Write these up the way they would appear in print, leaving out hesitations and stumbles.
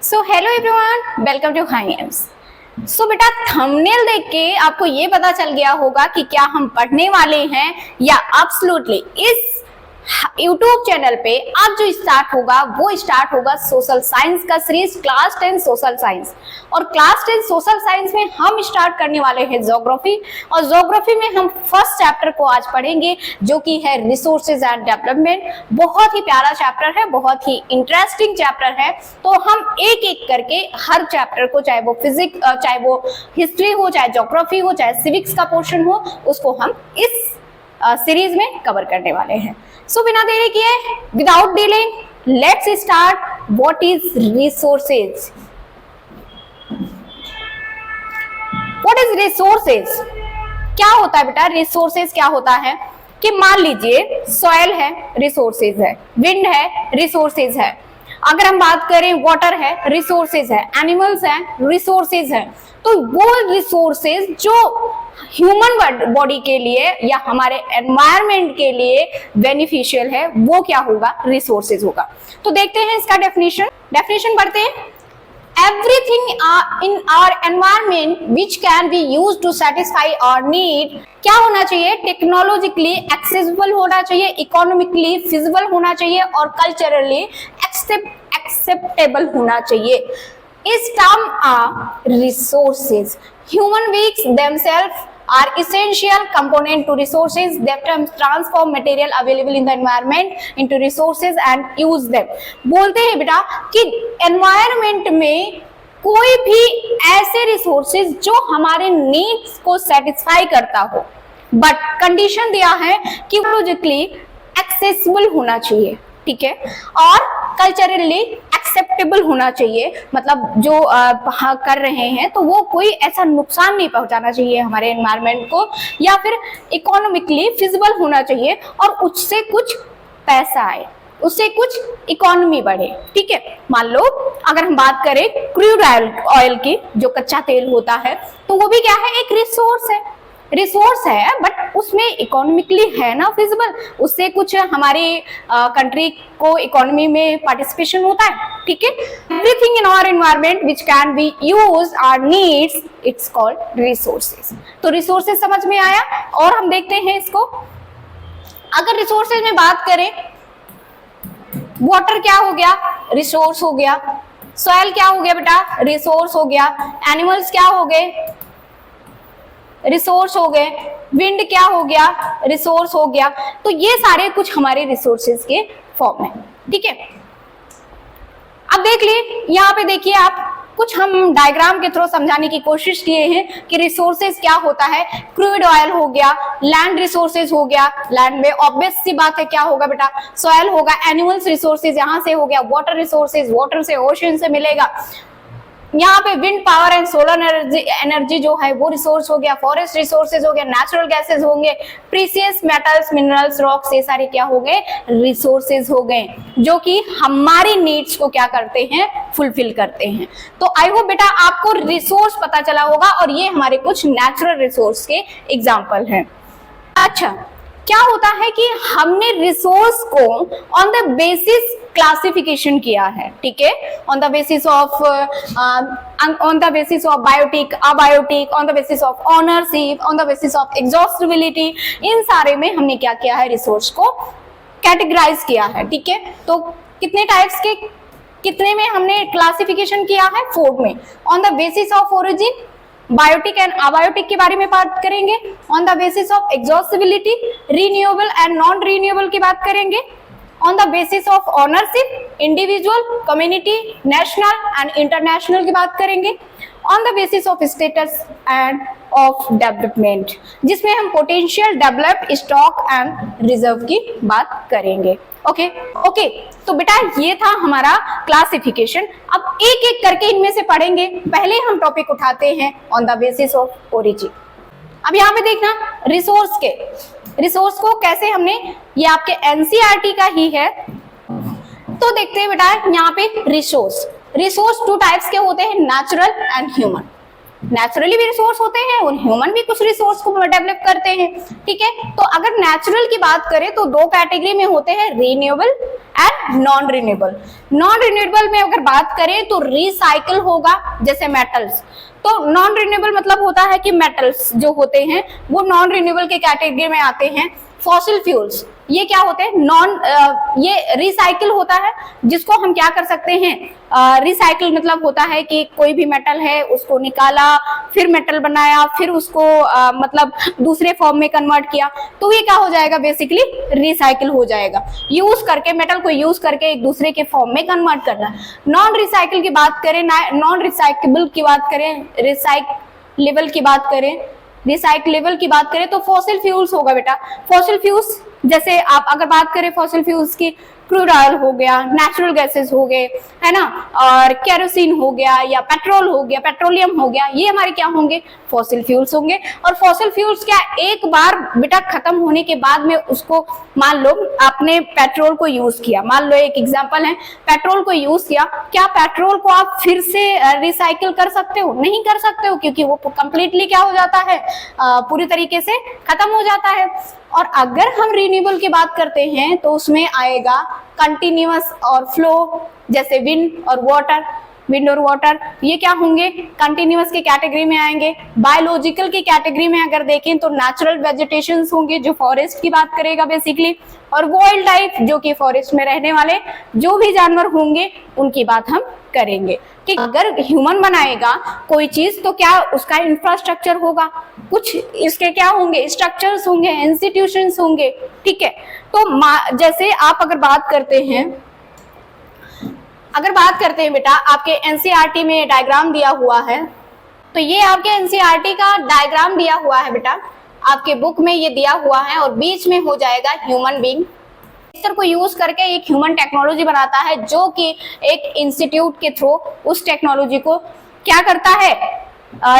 So hello everyone, welcome to high aims. So बेटा, thumbnail देख के आपको ये पता चल गया होगा कि क्या हम पढ़ने वाले हैं या एब्सोल्युटली इस यूट्यूब चैनल पे अब जो स्टार्ट होगा वो स्टार्ट होगा सोशल साइंस का सीरीज क्लास 10 सोशल साइंस। और क्लास 10 सोशल साइंस में हम स्टार्ट करने वाले हैं ज्योग्राफी, और ज्योग्राफी में हम फर्स्ट चैप्टर को आज पढ़ेंगे जो कि है रिसोर्सेज एंड डेवलपमेंट। बहुत ही प्यारा चैप्टर है, बहुत ही इंटरेस्टिंग चैप्टर है। तो हम एक एक करके हर चैप्टर को, चाहे वो फिजिक्स, चाहे वो हिस्ट्री हो, चाहे ज्योग्राफी हो, चाहे सिविक्स का पोर्शन हो, उसको हम इस सीरीज में कवर करने वाले हैं। सो बिना देरी किए, without delaying, let's start. What is resources? What is resources? क्या होता है बेटा? रिसोर्सेज क्या होता है कि मान लीजिए सॉइल है, रिसोर्सेज है, विंड है, रिसोर्सेज है, अगर हम बात करें वाटर है, रिसोर्सेज है, एनिमल्स हैं, रिसोर्सेज है। तो वो रिसोर्सेज जो ह्यूमन बॉडी के लिए या हमारे एनवायरनमेंट के लिए बेनिफिशियल है वो क्या होगा? रिसोर्सेज होगा। तो देखते हैं इसका डेफिनेशन पढ़ते हैं। Everything in our environment which can be used to satisfy our need, क्या होना चाहिए? टेक्नोलॉजिकली एक्सेसिबल होना चाहिए, इकोनॉमिकली फिजिबल होना चाहिए और कल्चरली एक्सेप्टेबल होना चाहिए। इस term are resources. Human beings themselves are essential component to resources that transform material available in the environment into resources and use them। बोलते हैं बेटा कि environment में कोई भी ऐसे resources जो हमारे needs को satisfy करता हो, but condition दिया है कि logically accessible होना चाहिए, ठीक है, और कल्चरली एक्सेप्टेबल होना चाहिए। मतलब जो कर रहे हैं तो वो कोई ऐसा नुकसान नहीं पहुंचाना चाहिए हमारे एनवायरनमेंट को, या फिर इकोनॉमिकली फिजिबल होना चाहिए और उससे कुछ पैसा आए, उससे कुछ इकोनॉमी बढ़े, ठीक है। मान लो अगर हम बात करें क्रूड ऑयल की, जो कच्चा तेल होता है, तो वो भी क्या है? एक रिसोर्स है, बट उसमें इकोनॉमिकली है ना फिजिबल, उससे कुछ हमारी कंट्री को इकोनॉमी में पार्टिसिपेशन होता है, ठीक है। Everything in our environment which can be used our needs, it's called resources. तो रिसोर्सेज समझ में आया, और हम देखते हैं इसको। अगर रिसोर्सेज में बात करें, वाटर क्या हो गया? रिसोर्स हो गया। सॉइल क्या हो गया बेटा? रिसोर्स हो गया। एनिमल्स क्या हो गए? रिसोर्स हो गए। विंड क्या हो गया? रिसोर्स हो गया। तो ये सारे कुछ हमारे रिसोर्सेज के फॉर्म है, ठीक है। अब देख लिए, यहाँ पे देखिए आप, कुछ हम डायग्राम के थ्रू समझाने की कोशिश किए हैं कि रिसोर्सेज क्या होता है। क्रूड ऑयल हो गया, लैंड रिसोर्सेज हो गया, लैंड में ऑब्वियस सी बात है क्या होगा बेटा? सॉइल होगा। एनिमल्स रिसोर्सेज यहाँ से हो गया। वाटर रिसोर्सेज, वाटर से, ओशन से मिलेगा। यहाँ पे wind power and solar energy जो है वो रिसोर्स हो गया। फॉरेस्ट रिसोर्सेज हो गया। नेचुरल गैसेज होंगे। प्रीसियस मेटल्स, मिनरल्स, रॉक्स, ये सारे क्या हो गए? रिसोर्सेज हो गए, जो कि हमारी नीड्स को क्या करते हैं? फुलफिल करते हैं। तो आई होप बेटा आपको रिसोर्स पता चला होगा, और ये हमारे कुछ नेचुरल रिसोर्स के एग्जाम्पल हैं। अच्छा, क्या होता है कि हमने रिसोर्स को ऑन द बेसिस क्लासिफिकेशन किया है, ठीक है, on the basis of biotic, abiotic, on the basis of ownership, on the basis of exhaustibility. इन सारे में हमने क्या किया है? रिसोर्स को कैटेगराइज किया है, ठीक है। तो कितने टाइप्स के, कितने में हमने क्लासिफिकेशन किया है? 4 में। On the basis of origin, biotic and abiotic के बारे में बात करेंगे। On the basis of exhaustibility, renewable and non renewable की बात करेंगे। On the basis of ownership, individual, community, national and international की बात करेंगे। On the basis of status and of development, जिसमें हम potential, developed, stock and reserve की बात करेंगे। ओके, तो बेटा ये था हमारा क्लासिफिकेशन। अब एक एक करके इनमें से पढ़ेंगे। पहले हम टॉपिक उठाते हैं on the basis of origin. अब यहाँ पे देखना, रिसोर्स को कैसे हमने, ये आपके एनसीईआरटी का ही है, तो देखते हैं बेटा यहाँ पे रिसोर्स 2 टाइप्स के होते हैं, नेचुरल एंड ह्यूमन। नेचुरली भी रिसोर्स होते हैं और ह्यूमन भी कुछ रिसोर्स को डेवलप करते हैं, ठीक है। तो अगर नेचुरल की बात करें तो दो कैटेगरी में होते हैं, renewable and non renewable. Non renewable में अगर बात करें तो रिसाइकल होगा, जैसे मेटल्स। तो नॉन रिन्यूएबल मतलब होता है कि मेटल्स जो होते हैं वो नॉन रिन्यूएबल के कैटेगरी में आते हैं। फॉसिल फ्यूल्स ये क्या होते हैं, ये रिसाइकिल होता है, जिसको हम क्या कर सकते हैं, रिसाइकिल मतलब होता है कि कोई भी मेटल है उसको निकाला, फिर मेटल बनाया, फिर उसको मतलब दूसरे फॉर्म में कन्वर्ट किया, तो ये क्या हो जाएगा, बेसिकली रिसाइकिल हो जाएगा। यूज करके मेटल को यूज करके एक दूसरे के फॉर्म में कन्वर्ट करना। नॉन रिसाइकिल की बात करें, नॉन रिसाइकेबल की बात करें, रिसाइक्लेबल की बात करें, रिसाइक्लेबल की बात करें तो फॉसिल फ्यूल्स होगा बेटा। फॉसिल फ्यूल्स जैसे आप अगर बात करें फॉसिल फ्यूल्स की, क्रूड ऑयल हो गया, नेचुरल गैसेस हो गए, है ना, और केरोसिन हो गया या पेट्रोल हो गया, पेट्रोलियम हो गया, ये हमारे क्या होंगे, फॉसिल फ्यूल्स होंगे। और फॉसिल फ्यूल्स क्या, एक बार बेटा खत्म होने के बाद में उसको, मान लो आपने पेट्रोल को यूज किया, मान लो एक एग्जांपल है, पेट्रोल को यूज किया, क्या पेट्रोल को आप फिर से रिसाइकिल कर सकते हो? नहीं कर सकते हो, क्योंकि वो कंप्लीटली क्या हो जाता है, पूरी तरीके से खत्म हो जाता है। और अगर हम रिन्यूएबल की बात करते हैं तो उसमें आएगा कंटिन्यूअस और फ्लो, जैसे विंड और वाटर। विंड और वाटर ये क्या होंगे, कंटिन्यूअस के कैटेगरी में आएंगे। बायोलॉजिकल की कैटेगरी में अगर देखें तो नेचुरल वेजिटेशंस होंगे, जो फॉरेस्ट की बात करेगा बेसिकली, और वाइल्ड लाइफ जो कि फॉरेस्ट में रहने वाले जो भी जानवर होंगे उनकी बात हम करेंगे। कि अगर ह्यूमन बनाएगा कोई चीज तो क्या उसका इंफ्रास्ट्रक्चर होगा, कुछ इसके क्या होंगे, स्ट्रक्चर्स होंगे, इंस्टीट्यूशंस होंगे, ठीक है। तो जैसे आप अगर बात करते हैं, बेटा आपके एनसीईआरटी में डायग्राम दिया हुआ है, तो ये आपके एनसीईआरटी का डायग्राम दिया हुआ है बेटा, आपके बुक में ये दिया हुआ है, और बीच में हो जाएगा ह्यूमन बीइंग। को यूज करके एक ह्यूमन टेक्नोलॉजी बनाता है, जो कि एक इंस्टीट्यूट के थ्रू उस टेक्नोलॉजी को क्या करता है,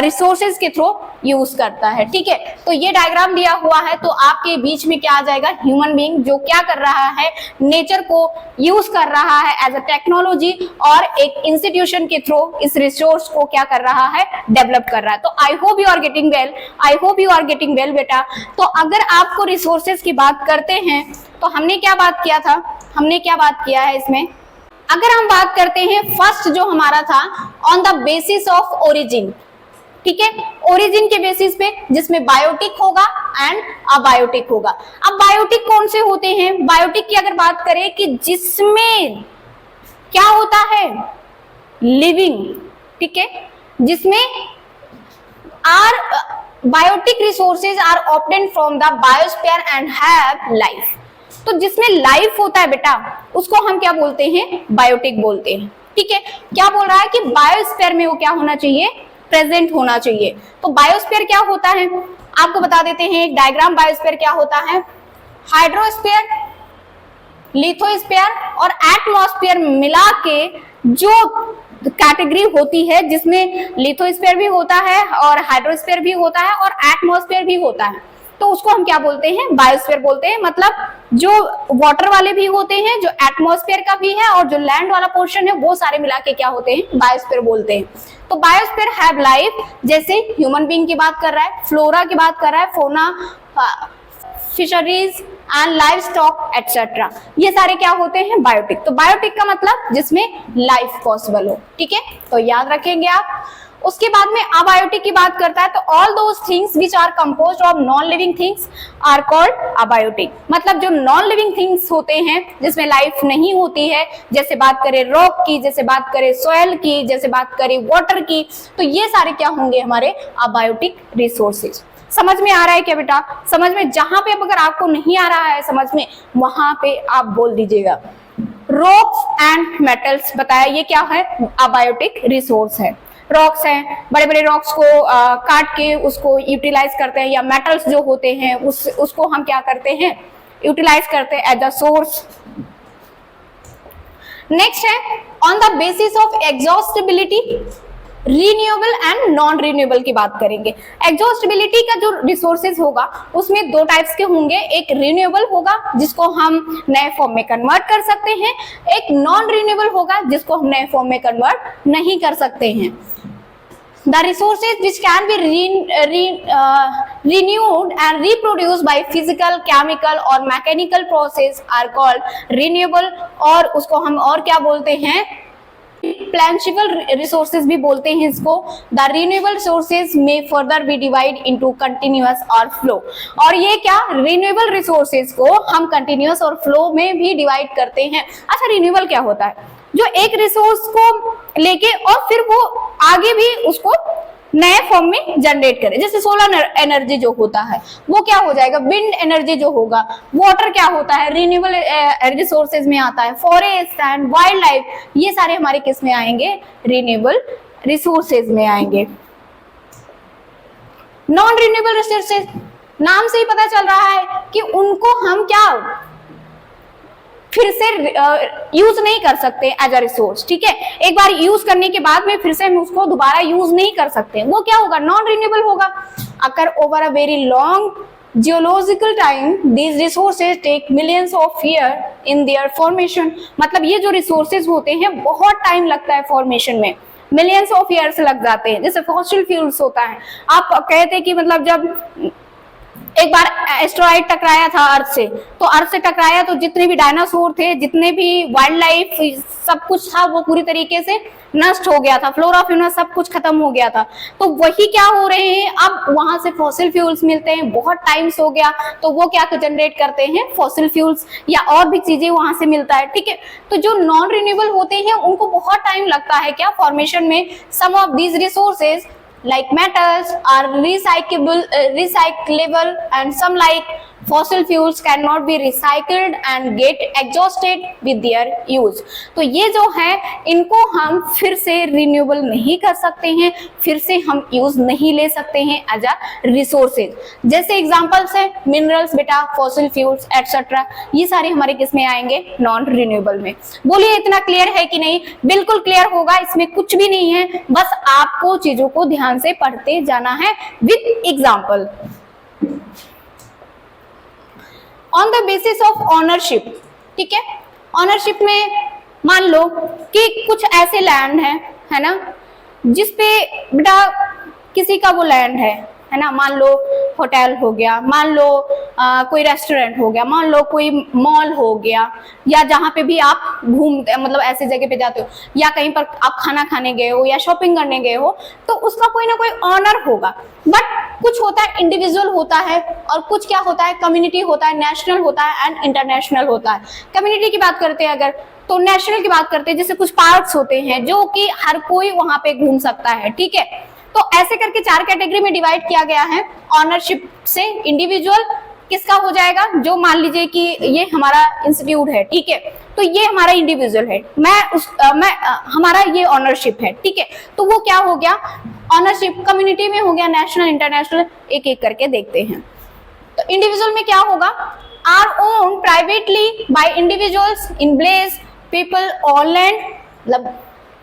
रिसोर्सेज के थ्रू यूज करता है, ठीक है। तो ये डायग्राम दिया हुआ है, तो आपके बीच में क्या आ जाएगा, ह्यूमन बीइंग जो क्या कर रहा है, नेचर को यूज कर रहा है एज अ टेक्नोलॉजी, और एक इंस्टीट्यूशन के थ्रू इस रिसोर्स को क्या कर रहा है, डेवलप कर रहा है। तो I hope you are getting well, I hope you are getting well बेटा। तो अगर आपको रिसोर्सेज की बात करते हैं तो हमने क्या बात किया था, हमने क्या बात किया है इसमें, अगर हम बात करते हैं फर्स्ट जो हमारा था, on the basis of origin, ठीक है, ओरिजिन के बेसिस पे, जिसमें बायोटिक होगा एंड अबायोटिक होगा। अब बायोटिक कौन से होते हैं, बायोटिक की अगर बात करें कि जिसमें क्या होता है, लिविंग, ठीक है, जिसमें are biotic resources are obtained from the biosphere and have life. तो जिसमें लाइफ होता है बेटा उसको हम क्या बोलते हैं, बायोटिक बोलते हैं, ठीक है। क्या बोल रहा है कि बायोस्फीयर में वो क्या होना चाहिए, प्रेजेंट होना चाहिए। तो बायोस्फीयर क्या होता है, आपको बता देते हैं एक डायग्राम। बायोस्फीयर क्या होता है, हाइड्रोस्फीयर, लिथोस्फीयर और एटमॉस्फेयर मिला के जो कैटेगरी होती है, जिसमें लिथोस्फीयर भी होता है और हाइड्रोस्फीयर भी होता है और एटमॉस्फेयर भी होता है, तो उसको हम क्या बोलते हैं, बायोस्फीयर बोलते हैं। मतलब जो वाटर वाले भी होते हैं, जो एटमॉस्फेयर का भी है, और जो लैंड वाला पोर्शन है, वो सारे मिला के क्या होते हैं, बायोस्फीयर बोलते हैं। तो बायोस्फीयर हैव लाइफ, जैसे ह्यूमन बीइंग की बात कर रहा है, फ्लोरा की बात कर रहा है, fauna, fisheries and live stock etcetera, ये सारे क्या होते हैं, बायोटिक। तो बायोटिक का मतलब जिसमें लाइफ पॉसिबल हो, ठीक है, तो याद रखेंगे आप। उसके बाद में अबायोटिक की बात करता है, तो all those things which are composed of non living things are called abiotic. मतलब जो नॉन लिविंग थिंग्स होते हैं, जिसमें लाइफ नहीं होती है, जैसे बात करें रॉक की, जैसे बात करें सॉइल की, जैसे बात करें वाटर की, तो ये सारे क्या होंगे, हमारे अबायोटिक रिसोर्सेज। समझ में आ रहा है क्या बेटा, समझ में, जहां पे अगर आपको नहीं आ रहा है समझ में, वहां पे आप बोल दीजिएगा। रॉक्स एंड मेटल्स बताया, ये क्या है, अबायोटिक रिसोर्स है। रॉक्स हैं, बड़े बड़े रॉक्स को काट के उसको यूटिलाइज करते हैं, या मेटल्स जो होते हैं उसको हम क्या करते हैं, यूटिलाइज करते हैं एज अ सोर्स। नेक्स्ट है on the basis of exhaustibility, renewable and non renewable की बात करेंगे। एग्जॉस्टिबिलिटी का जो रिसोर्सेज होगा उसमें दो टाइप्स के होंगे, एक रिन्यूएबल होगा जिसको हम नए फॉर्म में कन्वर्ट कर सकते हैं, एक नॉन रिन्यूएबल होगा जिसको हम नए फॉर्म में कन्वर्ट नहीं कर सकते हैं। The resources which can be renewed and reproduced by physical, chemical or mechanical process are called renewable, और उसको हम और क्या बोलते हैं, replenishable resources भी बोलते हैं इसको। The renewable resources may further be divided into continuous और flow, और ये क्या, renewable resources को हम continuous और flow में भी डिवाइड करते हैं। अच्छा, renewable क्या होता है, जो एक रिसोर्स को लेके और फिर वो आगे भी उसको नए फॉर्म में जनरेट करे, जैसे सोलर एनर्जी जो होता है वो क्या हो जाएगा, विंड एनर्जी जो होगा, वाटर क्या होता है, रिन्यूएबल रिसोर्सेज में आता है, फॉरेस्ट एंड वाइल्ड लाइफ, ये सारे हमारे किस में आएंगे, रिन्यूएबल रिसोर्सेज में आएंगे। नॉन रिन्यूएबल रिसोर्सेज, नाम से ही पता चल रहा है कि उनको हम क्या फिर से यूज नहीं कर सकते एज अ रिसोर्स, ठीक है, एक बार यूज करने के बाद में फिर से हम उसको दोबारा यूज नहीं कर सकते, वो क्या होगा, नॉन रिन्यूएबल होगा। Occur over a very long geological time these resources take millions of year in their formation, मतलब ये जो रिसोर्सेज होते हैं बहुत टाइम लगता है फॉर्मेशन में, मिलियंस ऑफ ईयर्स लग जाते हैं। जैसे फॉसिल फ्यूल्स होता है, आप कहते हैं कि मतलब जब एक बार एस्ट्रॉइड टकराया था अर्थ से, तो अर्थ से टकराया तो जितने भी डायनासोर थे, जितने भी वाइल्ड लाइफ सब कुछ था, वो पूरी तरीके से नष्ट हो गया था, फ्लोरा फ्यूना सब कुछ खत्म हो गया था। तो वही क्या हो रहे हैं, अब वहां से फॉसिल फ्यूल्स मिलते हैं, बहुत टाइम्स हो गया, तो वो क्या जनरेट करते हैं, फॉसिल फ्यूल्स या और भी चीजें वहां से मिलता है, ठीक है। तो जो नॉन रिन्यूएबल होते हैं उनको बहुत टाइम लगता है क्या, फॉर्मेशन में। Some of these resources like metals are recyclable and some like fossil fuels cannot be recycled and get exhausted with their use। तो ये जो है इनको हम फिर से रिन्यूएबल नहीं कर सकते हैं, फिर से हम यूज नहीं ले सकते हैं एज अ रिसोर्सेज। जैसे एग्जांपल्स है मिनरल्स बेटा, फॉसिल फ्यूल्स एटसेट्रा, ये सारे हमारे किस में आएंगे, नॉन रिन्यूएबल में। बोलिए इतना क्लियर है कि नहीं, बिल्कुल क्लियर होगा, इसमें कुछ भी नहीं है, बस आपको चीजों को ध्यान से पढ़ते जाना है with example. On the basis of ownership, ठीक है, ऑनरशिप में मान लो कि कुछ ऐसे लैंड है ना, जिसपे बेटा किसी का वो लैंड है ना, मान लो होटल हो गया, मान लो कोई रेस्टोरेंट हो गया, मान लो कोई मॉल हो गया, या जहाँ पे भी आप घूमते मतलब ऐसे जगह पे जाते हो, या कहीं पर आप खाना खाने गए हो या शॉपिंग करने गए हो, तो उसका कोई ना कोई ऑनर होगा। बट कुछ होता है इंडिविजुअल होता है, और कुछ क्या होता है, कम्युनिटी होता है, नेशनल होता है एंड इंटरनेशनल होता है। कम्युनिटी की बात करते हैं अगर, तो नेशनल की बात करते हैं, जैसे कुछ पार्क्स होते हैं जो कि हर कोई वहां पे घूम सकता है, ठीक है। तो ऐसे करके 4 कैटेगरी में डिवाइड किया गया है। ऑनरशिप से इंडिविजुअल किसका हो जाएगा, जो मान लीजिए कि ये हमारा इंस्टीट्यूट है, ठीक है, तो ये हमारा इंडिविजुअल है, हमारा ये ऑनरशिप है, ठीक है। तो वो क्या हो गया, ऑनरशिप कम्युनिटी में हो गया, नेशनल इंटरनेशनल, एक एक करके देखते हैं। तो इंडिविजुअल में क्या होगा, our own privately bye individuals in place people on land, मतलब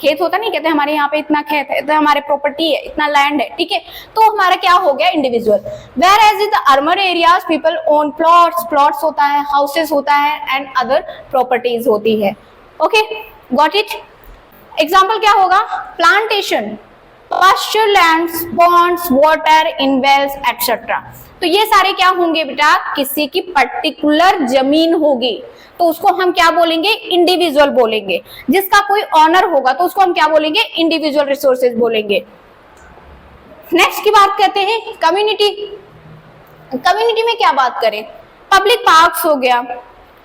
खेत होता नहीं, कहते हमारे यहाँ पे इतना खेत है, तो हमारे प्रॉपर्टी है, इतना लैंड है, ठीक है, तो हमारा क्या हो गया, individual. Whereas in the urban areas people own plots होता है, हाउसेस होता है एंड अदर प्रॉपर्टीज होती है। Okay, got it. एग्जाम्पल क्या होगा, plantation, pasture lands, ponds, water in wells etcetera. तो ये सारे क्या होंगे बेटा, किसी की पर्टिकुलर जमीन होगी, तो उसको हम क्या बोलेंगे, इंडिविजुअल बोलेंगे। जिसका कोई ऑनर होगा तो उसको हम क्या बोलेंगे, इंडिविजुअल रिसोर्सेज बोलेंगे। नेक्स्ट की बात करते हैं कम्युनिटी। कम्युनिटी में क्या बात करें, पब्लिक पार्क्स हो गया,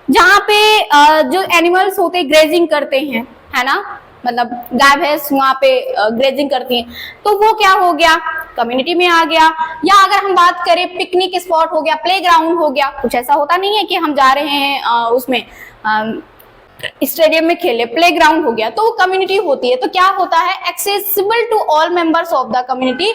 जहाँ पे जो एनिमल्स होते हैं ग्रेजिंग करते हैं, है ना, मतलब गाय भैंस वहां पे ग्रेजिंग करती हैं, तो वो क्या हो गया, कम्युनिटी में आ गया। या अगर हम बात करें पिकनिक स्पॉट हो गया, प्लेग्राउंड हो गया, कुछ ऐसा होता नहीं है कि हम जा रहे हैं उसमें स्टेडियम में खेले, प्लेग्राउंड हो गया, तो वो कम्युनिटी होती है। तो क्या होता है, accessible to all members of the community,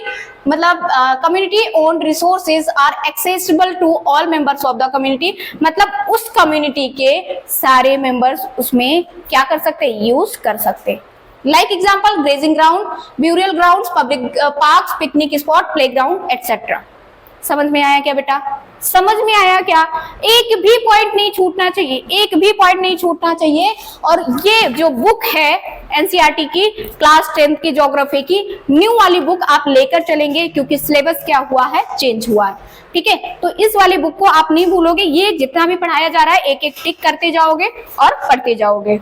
मतलब community own resources are accessible to all members of the community, मतलब उस कम्युनिटी के सारे मेंबर्स उसमें क्या कर सकते हैं, यूज कर सकते हैं। Like example grazing ground, burial ground, public parks, picnic spot, playground etcetera. समझ में आया क्या बेटा? समझ में आया क्या? एक भी पॉइंट नहीं छूटना चाहिए, एक भी पॉइंट नहीं छूटना चाहिए। और ये जो बुक है एनसीईआरटी की क्लास 10th की ज्योग्राफी की न्यू वाली बुक आप लेकर चलेंगे, क्योंकि सिलेबस क्या हुआ है, चेंज हुआ है। ठीक है, तो इस वाली बुक को आप नहीं भूलोगे, ये जितना भी पढ़ाया जा रहा है एक एक टिक करते जाओगे और पढ़ते जाओगे।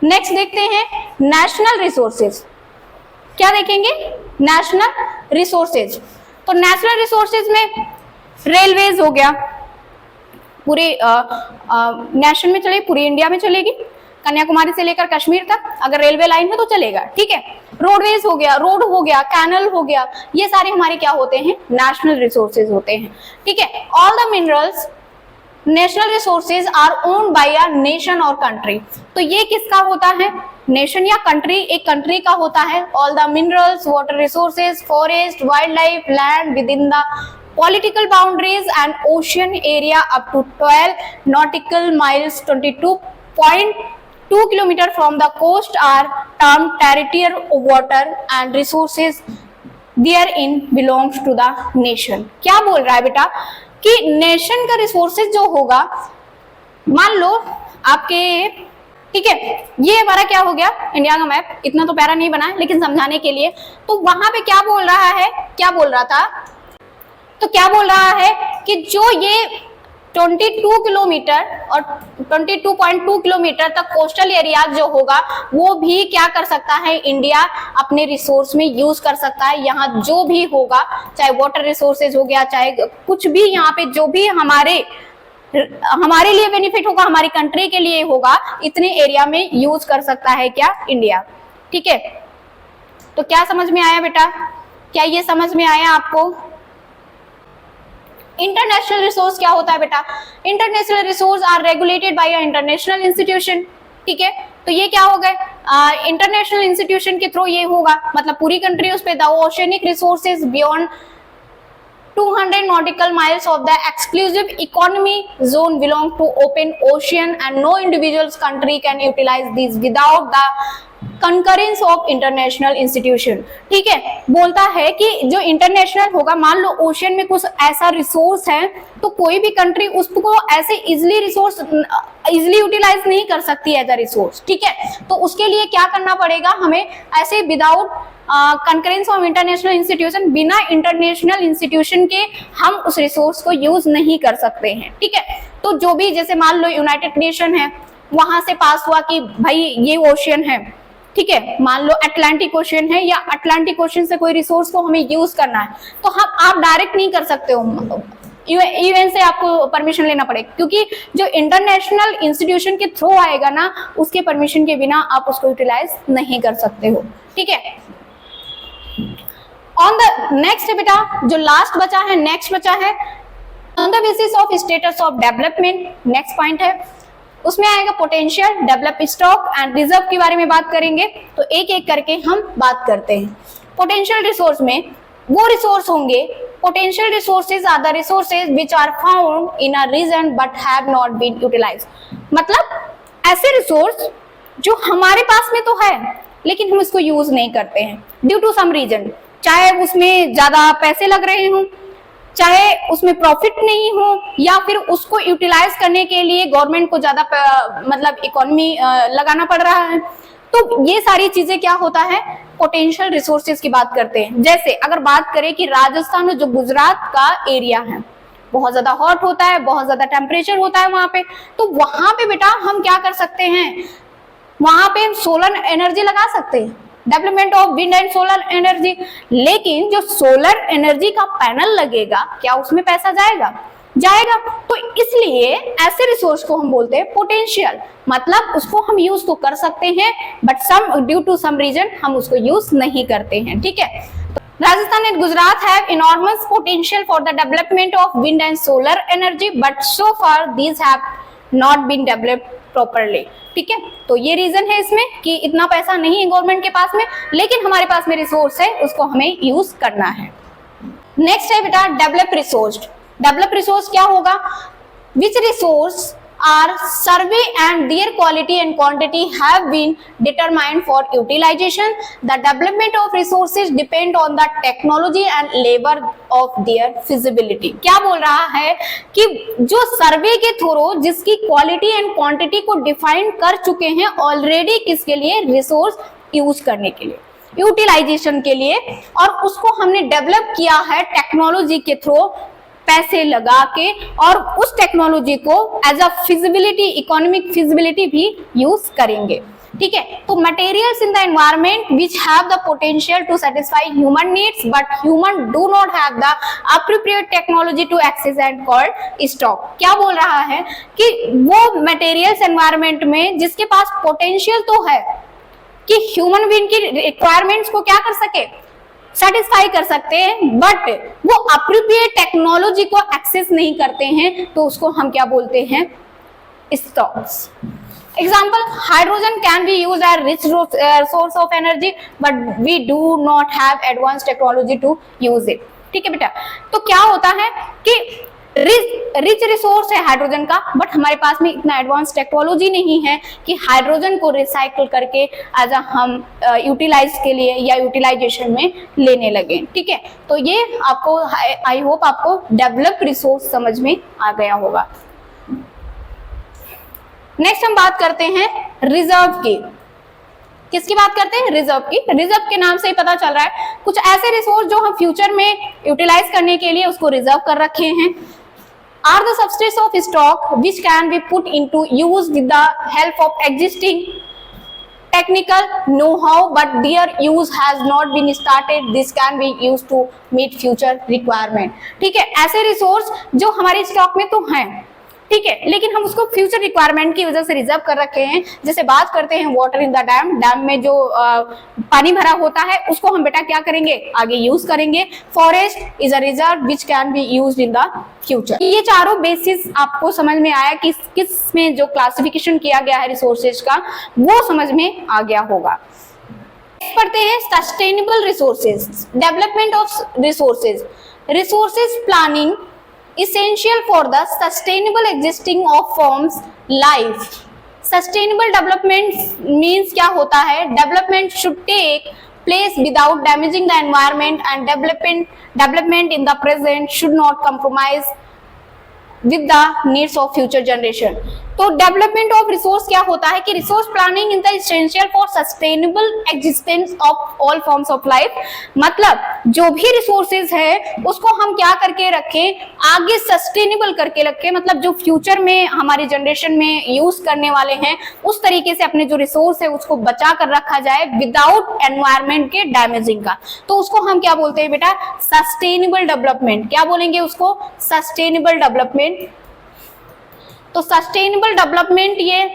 नेक्स्ट देखते हैं नेशनल रिसोर्सेज। क्या देखेंगे? National resources. तो नेशनल रिसोर्सेज में रेलवेज हो गया, पूरे नेशन में चलेगी, पूरी इंडिया में चलेगी, कन्याकुमारी से लेकर कश्मीर तक अगर रेलवे लाइन है तो चलेगा। ठीक है, रोडवेज हो गया, रोड हो गया, कैनल हो गया, ये सारे हमारे क्या होते हैं? नेशनल रिसोर्सेज होते हैं। ठीक है, all the minerals national resources are owned by a nation और कंट्री। तो ये किसका होता है? नेशन या कंट्री, एक कंट्री का होता है। All the minerals, water resources, forest, wild life, land with in the political boundaries and ocean area up to 12 nautical miles 22.2 km from the coast are termed territorial water and resources therein belongs to the nation। क्या बोल रहा है बेटा कि nation का resources जो होगा, मान लो आपके, ठीक है, ये हमारा क्या हो गया इंडिया का मैप, इतना तो प्यारा नहीं बना है लेकिन समझाने के लिए। तो वहां पे क्या बोल रहा है, क्या बोल रहा था, तो क्या बोल रहा है कि जो ये 22 किलोमीटर और 22.2 किलोमीटर तक कोस्टल एरिया जो होगा वो भी क्या कर सकता है, इंडिया अपने रिसोर्स में यूज कर सकता है। यहाँ जो भी होगा, चाहे वाटर रिसोर्सेज हो गया, चाहे कुछ भी यहाँ पे जो भी हमारे लिए बेनिफिट होगा, हमारी कंट्री के लिए होगा, इतने एरिया में यूज कर सकता है क्या, इंडिया। ठीक है, तो क्या समझ में आया बेटा? क्या ये समझ में आया आपको? इंटरनेशनल रिसोर्स क्या होता है बेटा? International resource are regulated by a international institution. ठीक है, तो ये क्या हो गए, इंटरनेशनल इंस्टीट्यूशन के थ्रू ये होगा, मतलब पूरी कंट्री उस पे the oceanic resources beyond 200 nautical miles of the exclusive economy zone belong to open ocean and no individual country can utilize these without the concurrence of international institution। ठीक है, बोलता है कि जो इंटरनेशनल होगा, मान लो ओशियन में कुछ ऐसा रिसोर्स है तो कोई भी कंट्री उसको ऐसे इजिली यूटिलाइज नहीं कर सकती एज अ रिसोर्स। ठीक है, तो उसके लिए क्या करना पड़ेगा हमें, ऐसे without concurrence of international institution, बिना इंटरनेशनल इंस्टीट्यूशन के हम उस रिसोर्स को यूज नहीं कर सकते हैं। ठीक है, तो जो भी, जैसे मान लो यूनाइटेड नेशन है, वहां से पास हुआ कि भाई ये ओशियन है, ठीक है, मान लो अटलांटिक ओशियन है, या अटलांटिक ओशियन से कोई रिसोर्स को हमें यूज करना है, तो हम आप डायरेक्ट नहीं कर सकते हो, यूएन से आपको परमिशन लेना पड़ेगा, क्योंकि जो इंटरनेशनल इंस्टीट्यूशन के थ्रू आएगा ना, उसके परमिशन के बिना आप उसको यूटिलाइज नहीं कर सकते हो। ठीक है, ऑन द नेक्स्ट बेटा, जो लास्ट बचा है, नेक्स्ट बचा है on the basis of status of development. Next point है, उसमें आएगा potential, develop, stock and reserve के बारे में बात करेंगे। तो एक एक करके हम बात करते हैं। पोटेंशियल रिसोर्स में वो रिसोर्स होंगे, potential resources are the resources which are found in a region but have not been utilized. मतलब ऐसे रिसोर्स जो हमारे पास में तो है लेकिन हम उसको यूज नहीं करते हैं ड्यू टू सम रीजन, चाहे उसमें ज्यादा पैसे लग रहे हों, चाहे उसमें प्रॉफिट नहीं हो, या फिर उसको यूटिलाइज करने के लिए गवर्नमेंट को ज्यादा मतलब इकोनॉमी लगाना पड़ रहा है। तो ये सारी चीजें क्या होता है, पोटेंशियल रिसोर्सेज की बात करते हैं। जैसे अगर बात करें कि राजस्थान में जो गुजरात का एरिया है, बहुत ज्यादा हॉट होता है, बहुत ज्यादा टेम्परेचर होता है वहां पे, तो वहां पे बेटा हम क्या कर सकते हैं, वहां पे सोलर एनर्जी लगा सकते हैं, development of wind and solar energy. लेकिन जो सोलर एनर्जी का पैनल लगेगा, क्या उसमें पैसा जाएगा? जाएगा। तो इसलिए ऐसे रिसोर्स को हम बोलते हैं पोटेंशियल, मतलब उसको हम यूज तो कर सकते हैं but some due to some reason हम उसको यूज नहीं करते हैं। ठीक है, Rajasthan and Gujarat have enormous potential for the development of wind and solar energy, but so far these have not been developed properly। ठीक है, तो ये रीजन है इसमें कि इतना पैसा नहीं है गवर्नमेंट के पास में, लेकिन हमारे पास में रिसोर्स है, उसको हमें यूज करना है। नेक्स्ट है बेटा डेवलप रिसोर्स। डेवलप रिसोर्स क्या होगा, विच resource are survey and their quality and quantity have been determined for utilization. The development of resources depend on the technology and labor of their feasibility. क्या बोल रहा है कि जो सर्वे के थ्रू जिसकी क्वालिटी एंड क्वांटिटी को डिफाइन कर चुके हैं ऑलरेडी, किसके लिए, रिसोर्स यूज करने के लिए, यूटिलाइजेशन के लिए, और उसको हमने डेवलप किया है टेक्नोलॉजी के थ्रू पैसे लगा के, और उस टेक्नोलॉजी को as a feasibility, economic feasibility भी यूज करेंगे। ठीक है, तो materials in the environment which have the potential to satisfy human needs but human do not have the appropriate technology to access and called stock. क्या बोल रहा है कि वो मटेरियल्स एनवायरमेंट में जिसके पास पोटेंशियल तो है कि ह्यूमन बीइंग की रिक्वायरमेंट्स को क्या कर सके, सेटिस्फाई कर सकते हैं, बट वो अप्रोप्रिएट टेक्नोलॉजी को एक्सेस नहीं करते हैं, तो उसको हम क्या बोलते हैं, stocks. Example, hydrogen can be used as rich source of energy but we do not have advance technology to use it. ठीक है बेटा, तो क्या होता है कि रिच रिसोर्स है हाइड्रोजन का, बट हमारे पास में इतना एडवांस टेक्नोलॉजी नहीं है कि हाइड्रोजन को रिसाइकल करके एज अ हम यूटिलाइज के लिए या यूटिलाइजेशन में लेने लगे। ठीक है, तो ये आपको, आई होप आपको डेवलप रिसोर्स समझ में आ गया होगा। नेक्स्ट हम बात करते हैं रिजर्व की। किसकी बात करते हैं, रिजर्व की। रिजर्व के नाम से ही पता चल रहा है कुछ ऐसे रिसोर्स जो हम फ्यूचर में यूटिलाइज करने के लिए उसको रिजर्व कर रखे हैं। Are the substance of stock which can be put into use with the help of existing technical know-how but their use has not been started. This can be used to meet future requirement. ठीक है, ऐसे resource जो हमारे stock में तो हैं, ठीक है, लेकिन हम उसको फ्यूचर रिक्वायरमेंट की वजह से रिजर्व कर रखे हैं। जैसे बात करते हैं water in the dam, dam में जो पानी भरा होता है उसको हम बेटा क्या करेंगे, आगे यूज करेंगे। Forest is a reserve which can be used in the future. ये चारों बेसिस आपको समझ में आया कि किस में जो क्लासिफिकेशन किया गया है रिसोर्सेज का, वो समझ में आ गया होगा। पढ़ते हैं sustainable resources, development of resources, resources planning essential for the sustainable existing of firms life. Sustainable development means क्या होता है, development should take place without damaging the environment and development in the present should not compromise with the needs of future generation. तो development of resource क्या होता है कि resource planning in the essential for sustainable existence of all forms of life. मतलब जो भी resources है उसको हम क्या करके रखें, आगे सस्टेनेबल करके रखें, मतलब जो फ्यूचर में हमारी जनरेशन में यूज करने वाले हैं उस तरीके से अपने जो रिसोर्स है उसको बचा कर रखा जाए विदाउट एनवायरमेंट के डैमेजिंग का। तो उसको हम क्या बोलते हैं बेटा, सस्टेनेबल डेवलपमेंट। क्या बोलेंगे उसको, सस्टेनेबल डेवलपमेंट। तो सस्टेनेबल डेवलपमेंट ये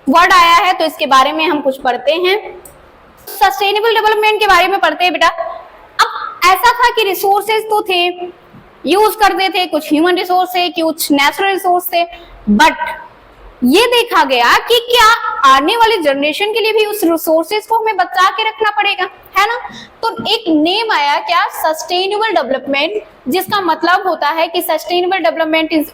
वर्ड आया है तो इसके बारे में हम कुछ पढ़ते हैं। सस्टेनेबल डेवलपमेंट के बारे में पढ़ते हैं बेटा। अब ऐसा था कि रिसोर्सेज तो थे, यूज करते थे, कुछ ह्यूमन रिसोर्स थे, कुछ नेचुरल रिसोर्स थे, बट ये देखा गया कि क्या आने वाली जनरेशन के लिए भी उस रिसोर्सेज को हमें बचा के रखना पड़ेगा, है ना। तो एक नेम आया क्या, सस्टेनेबल डेवलपमेंट, जिसका मतलब होता है कि sustainable development is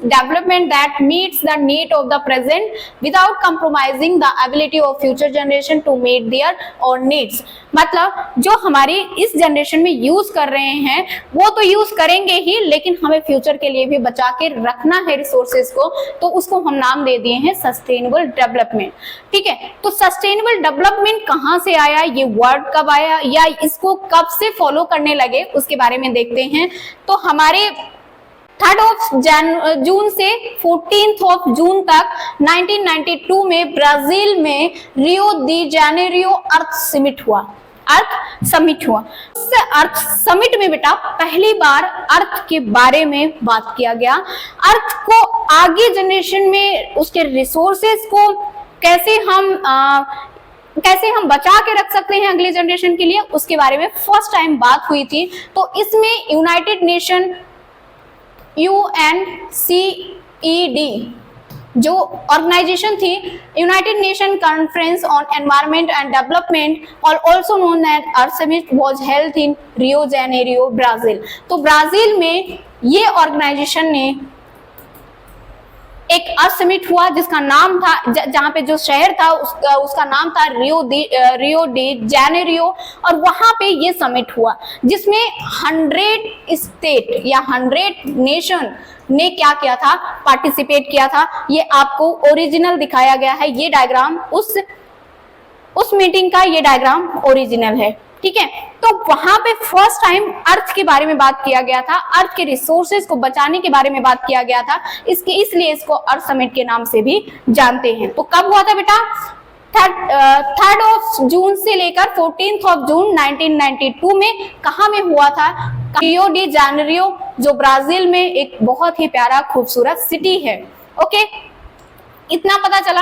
development that meets the need of the present without compromising the ability of future generation to meet their और नीड्स। मतलब जो हमारी इस जनरेशन में यूज कर रहे हैं वो तो यूज करेंगे ही, लेकिन हमें फ्यूचर के लिए भी बचा के रखना है रिसोर्सेज को, तो उसको हम नाम दे दिए हैं सस्टेनेबल डेवलपमेंट। ठीक है, तो सस्टेनेबल डेवलपमेंट कहाँ से आया, ये वर्ड कब आया या इसको कब से फॉलो करने लगे उसके बारे में देखते हैं। तो हमारे 3 जून से 14 जून तक 1992 में ब्राजील में रियो दी जेनेरियो अर्थ समिट हुआ। अर्थ समिट हुआ। अर्थ समिट में बेटा पहली बार अर्थ के बारे में बात किया गया। अर्थ को आगे जनरेशन में उसके रिसोर्सेज को कैसे हम बचा के रख सकते हैं अगली जनरेशन के लिए, उसके बारे में फर्स्ट टाइम बात हुई थी। तो इसमें यूनाइटेड नेशन UNCED जो ऑर्गेनाइजेशन थी, united nation conference on environment and development और also known as earth summit was held in Rio Janeiro Brazil. तो ब्राजील में ये ऑर्गेनाइजेशन ने एक अर्थ समिट हुआ जिसका नाम था, जहां पे जो शहर था उसका नाम था रियो डी जेनेरियो, और वहां पे ये समिट हुआ जिसमें 100 स्टेट या 100 नेशन ने क्या किया था, पार्टिसिपेट किया था। ये आपको ओरिजिनल दिखाया गया है, ये डायग्राम उस मीटिंग का ये डायग्राम ओरिजिनल है, ठीक है। तो वहां पे फर्स्ट टाइम अर्थ के बारे में बात किया गया था, अर्थ के रिसोर्सेज को बचाने के बारे में बात किया गया था, इसलिए इसको अर्थ समिट के नाम से भी जानते हैं। तो कब हुआ था बेटा? 3 जून से लेकर 14 जून 1992 में। कहाँ में हुआ था? रियो डी जेनेरियो, जो ब्राजील में एक बहुत ही प्यारा खूबसूरत सिटी है। ओके, इतना पता चला।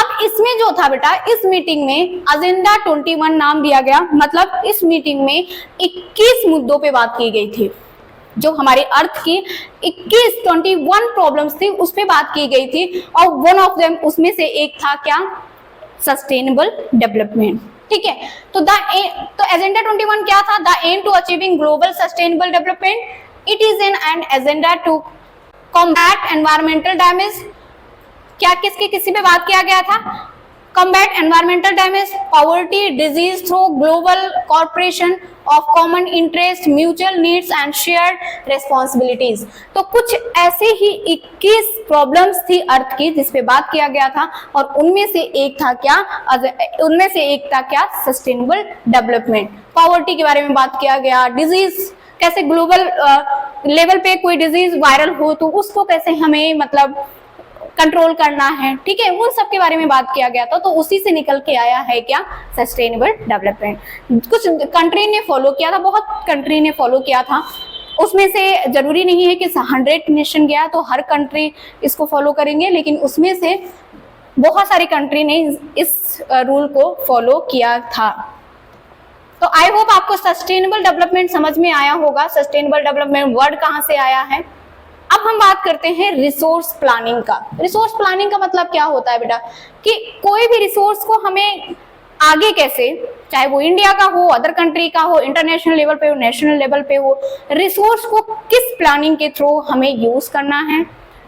अब इसमें जो था बेटा, इस मीटिंग में एजेंडा 21 नाम दिया गया, मतलब इस मीटिंग में 21 मुद्दों पे बात की गई थी। जो हमारे अर्थ की 21 प्रॉब्लम्स थी उस पे बात की गई थी, और वन ऑफ देम उसमें से एक था क्या? सस्टेनेबल डेवलपमेंट, ठीक है। तो एजेंडा 21 क्या था? The aim to achieving global sustainable development, it is an agenda to combat environmental damage. क्या किसी पे बात किया गया था? Combat environmental damage, poverty, disease through global corporation of common interest, mutual needs and shared responsibilities. तो कुछ ऐसे ही 21 प्रॉब्लम्स थी अर्थ की जिस पे बात किया गया था, और उनमें से एक था क्या? Sustainable development. पॉवर्टी के बारे में बात किया गया, डिजीज, कैसे ग्लोबल लेवल पे कोई डिजीज वायरल हो तो उसको कैसे हमें मतलब कंट्रोल करना है, ठीक है, उन सब के बारे में बात किया गया था। तो उसी से निकल के आया है क्या? Sustainable development. कुछ कंट्री ने फॉलो किया था, बहुत कंट्री ने फॉलो किया था, उसमें से जरूरी नहीं है कि 100 नेशन गया तो हर कंट्री इसको फॉलो करेंगे, लेकिन उसमें से बहुत सारी कंट्री ने इस रूल को फॉलो किया था। तो आई होप आपको सस्टेनेबल डेवलपमेंट समझ में आया होगा। सस्टेनेबल डेवलपमेंट वर्ड कहाँ से आया है। अब हम बात करते हैं रिसोर्स प्लानिंग का। रिसोर्स प्लानिंग का मतलब क्या होता है बेटा? कि कोई भी रिसोर्स को हमें आगे कैसे, चाहे वो इंडिया का हो, अदर कंट्री का हो, इंटरनेशनल लेवल पे हो, नेशनल लेवल पे हो, रिसोर्स को किस प्लानिंग के थ्रू हमें यूज करना है,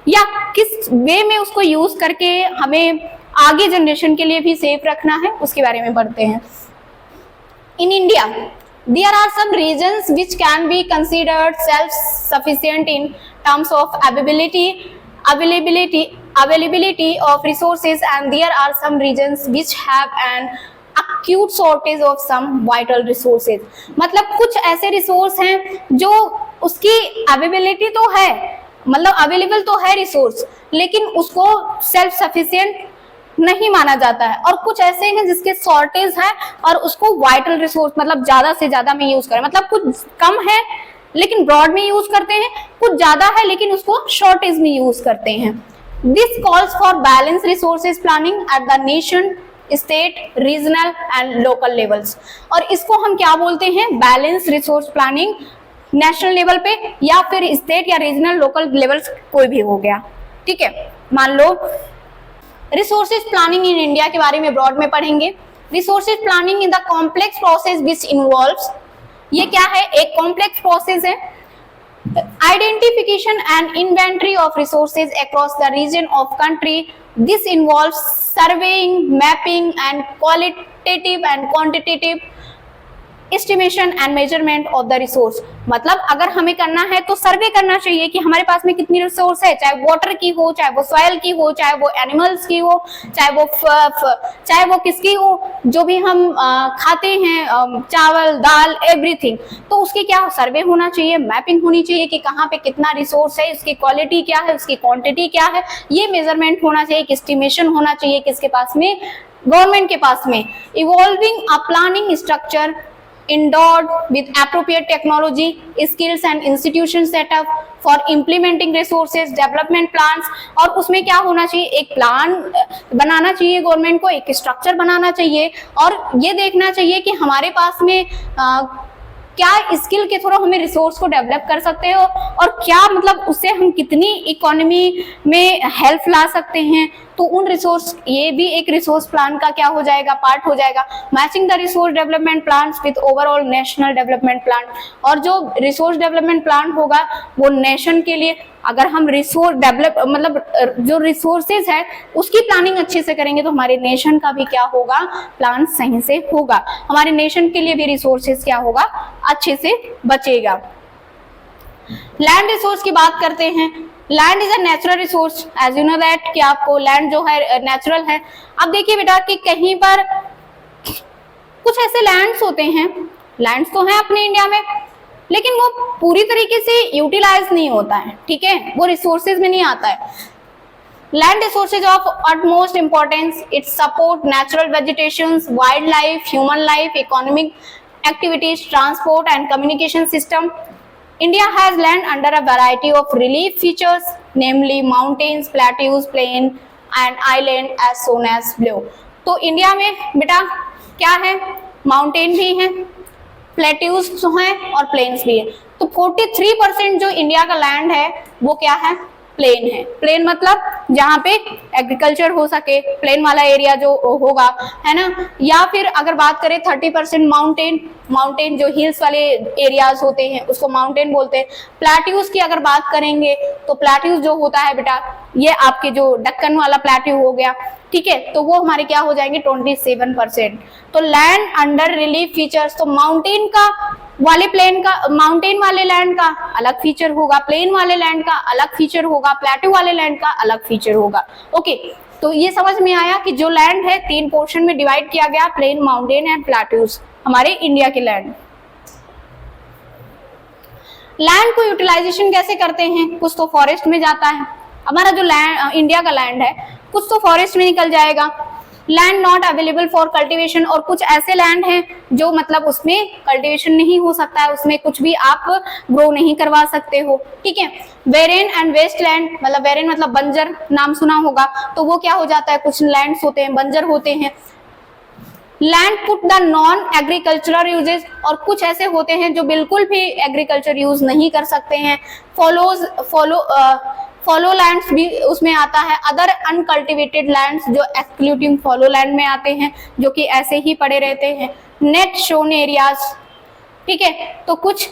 या किस वे में उसको यूज करके हमें आगे जनरेशन के लिए भी सेफ रखना है, उसके बारे में पढ़ते हैं। In India there are some regions which can be considered self-sufficient in terms of availability of resources, and there are some regions which have an acute shortage of some vital resources। मतलब कुछ ऐसे resource हैं जो उसकी availability तो है, मतलब available तो है रिसोर्स, लेकिन उसको सेल्फ सफिशिएंट नहीं माना जाता है, और कुछ ऐसे हैं जिसके शॉर्टेज है और उसको वाइटल रिसोर्स मतलब ज्यादा से ज्यादा में यूज करें, मतलब कुछ कम है लेकिन ब्रॉड में यूज करते हैं, कुछ ज्यादा है लेकिन उसको शॉर्टेज में यूज करते हैं। This calls for balance resources planning at the nation, state, regional and local levels. और इसको हम क्या बोलते हैं? Balance resource planning, national level पे या फिर स्टेट या रीजनल लोकल लेवल्स कोई भी हो गया, ठीक है। मान लो रिसोर्सेज प्लानिंग इन इंडिया के बारे में ब्रॉड में पढ़ेंगे। Resources planning in the complex process which involves, ये क्या है? एक कॉम्प्लेक्स प्रोसेस है। Identification and inventory of resources across the region of country, this involves surveying, mapping and qualitative and quantitative estimation and measurement of the resource. मतलब अगर हमें करना है तो सर्वे करना चाहिए कि हमारे पास में कितनी रिसोर्स है, चाहे वाटर की हो, चाहे वो सॉइल की हो, चाहे वो एनिमल्स की हो, चाहे वो किसकी हो, जो भी हम खाते हैं, चावल, दाल, एवरीथिंग, तो उसकी क्या सर्वे होना चाहिए, मैपिंग होनी चाहिए कि कहाँ पे कितना रिसोर्स है, उसकी क्वालिटी क्या है, उसकी क्वांटिटी क्या है, ये मेजरमेंट होना चाहिए, एस्टिमेशन होना चाहिए किसके पास में? गवर्नमेंट के पास में। Evolving a planning structure endowed with appropriate technology, skills and institution setup for implementing resources development plans। और उसमें क्या होना चाहिए? एक प्लान बनाना चाहिए गवर्नमेंट को, एक स्ट्रक्चर बनाना चाहिए, और ये देखना चाहिए कि हमारे पास में क्या स्किल के थ्रू हमें रिसोर्स को डेवलप कर सकते हो, और क्या मतलब उससे हम कितनी इकोनॉमी में हेल्प ला सकते हैं, तो उन रिसोर्स, ये भी एक रिसोर्स प्लान का क्या हो जाएगा, पार्ट हो जाएगा। Matching the resource development plan with overall national development plan, और जो रिसोर्स डेवलपमेंट प्लान होगा वो नेशन के लिए, अगर हम रिसोर्स डेवलप मतलब जो रिसोर्सेज है उसकी प्लानिंग अच्छे से करेंगे तो हमारे नेशन का भी क्या होगा, प्लान सही से होगा, हमारे नेशन के लिए भी रिसोर्सेज क्या होगा, अच्छे से बचेगा। लैंड रिसोर्स की बात करते हैं। Land is a natural resource, as you know that कि आपको लैंड जो है नेचुरल है। अब देखिए बेटा कि कहीं पर कुछ ऐसे लैंड्स होते हैं, लैंड्स तो हैं अपने इंडिया में, लेकिन वो पूरी तरीके से यूटिलाइज नहीं होता है, ठीक है, वो रिसोर्सेज में नहीं आता है। Land resources of utmost importance, it support natural vegetations, wildlife, human life, economic activities, transport and communication system. India has land under a variety of relief features, namely mountains, plateaus, plain and island as shown as below. तो India में बेटा क्या है, mountain भी है, plateaus हैं और planes भी है। तो 43% जो इंडिया का लैंड है वो क्या है, प्लेन है। प्लेन मतलब जहाँ पे एग्रीकल्चर हो सके, प्लेन वाला एरिया जो होगा, है ना। या फिर अगर बात करें 30% माउंटेन, माउंटेन जो हिल्स वाले एरियाज होते हैं उसको माउंटेन बोलते हैं। प्लेट्यूज की अगर बात करेंगे तो प्लेट्यूज जो होता है बेटा, ये आपके जो दक्कन वाला प्लेट्यू हो गया, ठीक है, तो वो हमारे क्या हो जाएंगे 27%। तो लैंड अंडर रिलीफ फीचर्स, तो माउंटेन का वाले प्लेन का, माउंटेन वाले लैंड का अलग फीचर होगा, प्लेन वाले लैंड का अलग फीचर होगा, प्लेट्यू वाले लैंड का अलग फीचर होगा। ओके, तो ये समझ में आया कि जो लैंड है 3 पोर्शन में डिवाइड किया गया, प्लेन, माउंटेन एंड प्लेट्यूज, हमारे इंडिया के लैंड। लैंड को यूटिलाइजेशन कैसे करते हैं, कुछ तो फॉरेस्ट में जाता है, हमारा जो लैंड इंडिया का लैंड है कुछ तो फॉरेस्ट में निकल जाएगा। Land not available for cultivation, और कुछ ऐसे लैंड हैं जो मतलब उसमें कल्टीवेशन नहीं हो सकता है, उसमें कुछ भी आप ग्रो नहीं करवा सकते हो, ठीक है। वेरेन एंड वेस्ट लैंड, मतलब वेरेन मतलब बंजर, नाम सुना होगा, तो वो क्या हो जाता है, कुछ लैंड्स होते हैं बंजर होते हैं। Land put the non agricultural uses, और कुछ ऐसे होते हैं जो बिल्कुल भी एग्रीकल्चर यूज नहीं कर सकते हैं। फॉलो लैंड्स भी उसमें आता है। अदर अनकल्टिवेटेड लैंड्स जो एक्सक्लूडिंग फॉलो लैंड में आते हैं, जो कि ऐसे ही पड़े रहते हैं। नेट शोन एरियाज, ठीक है, तो कुछ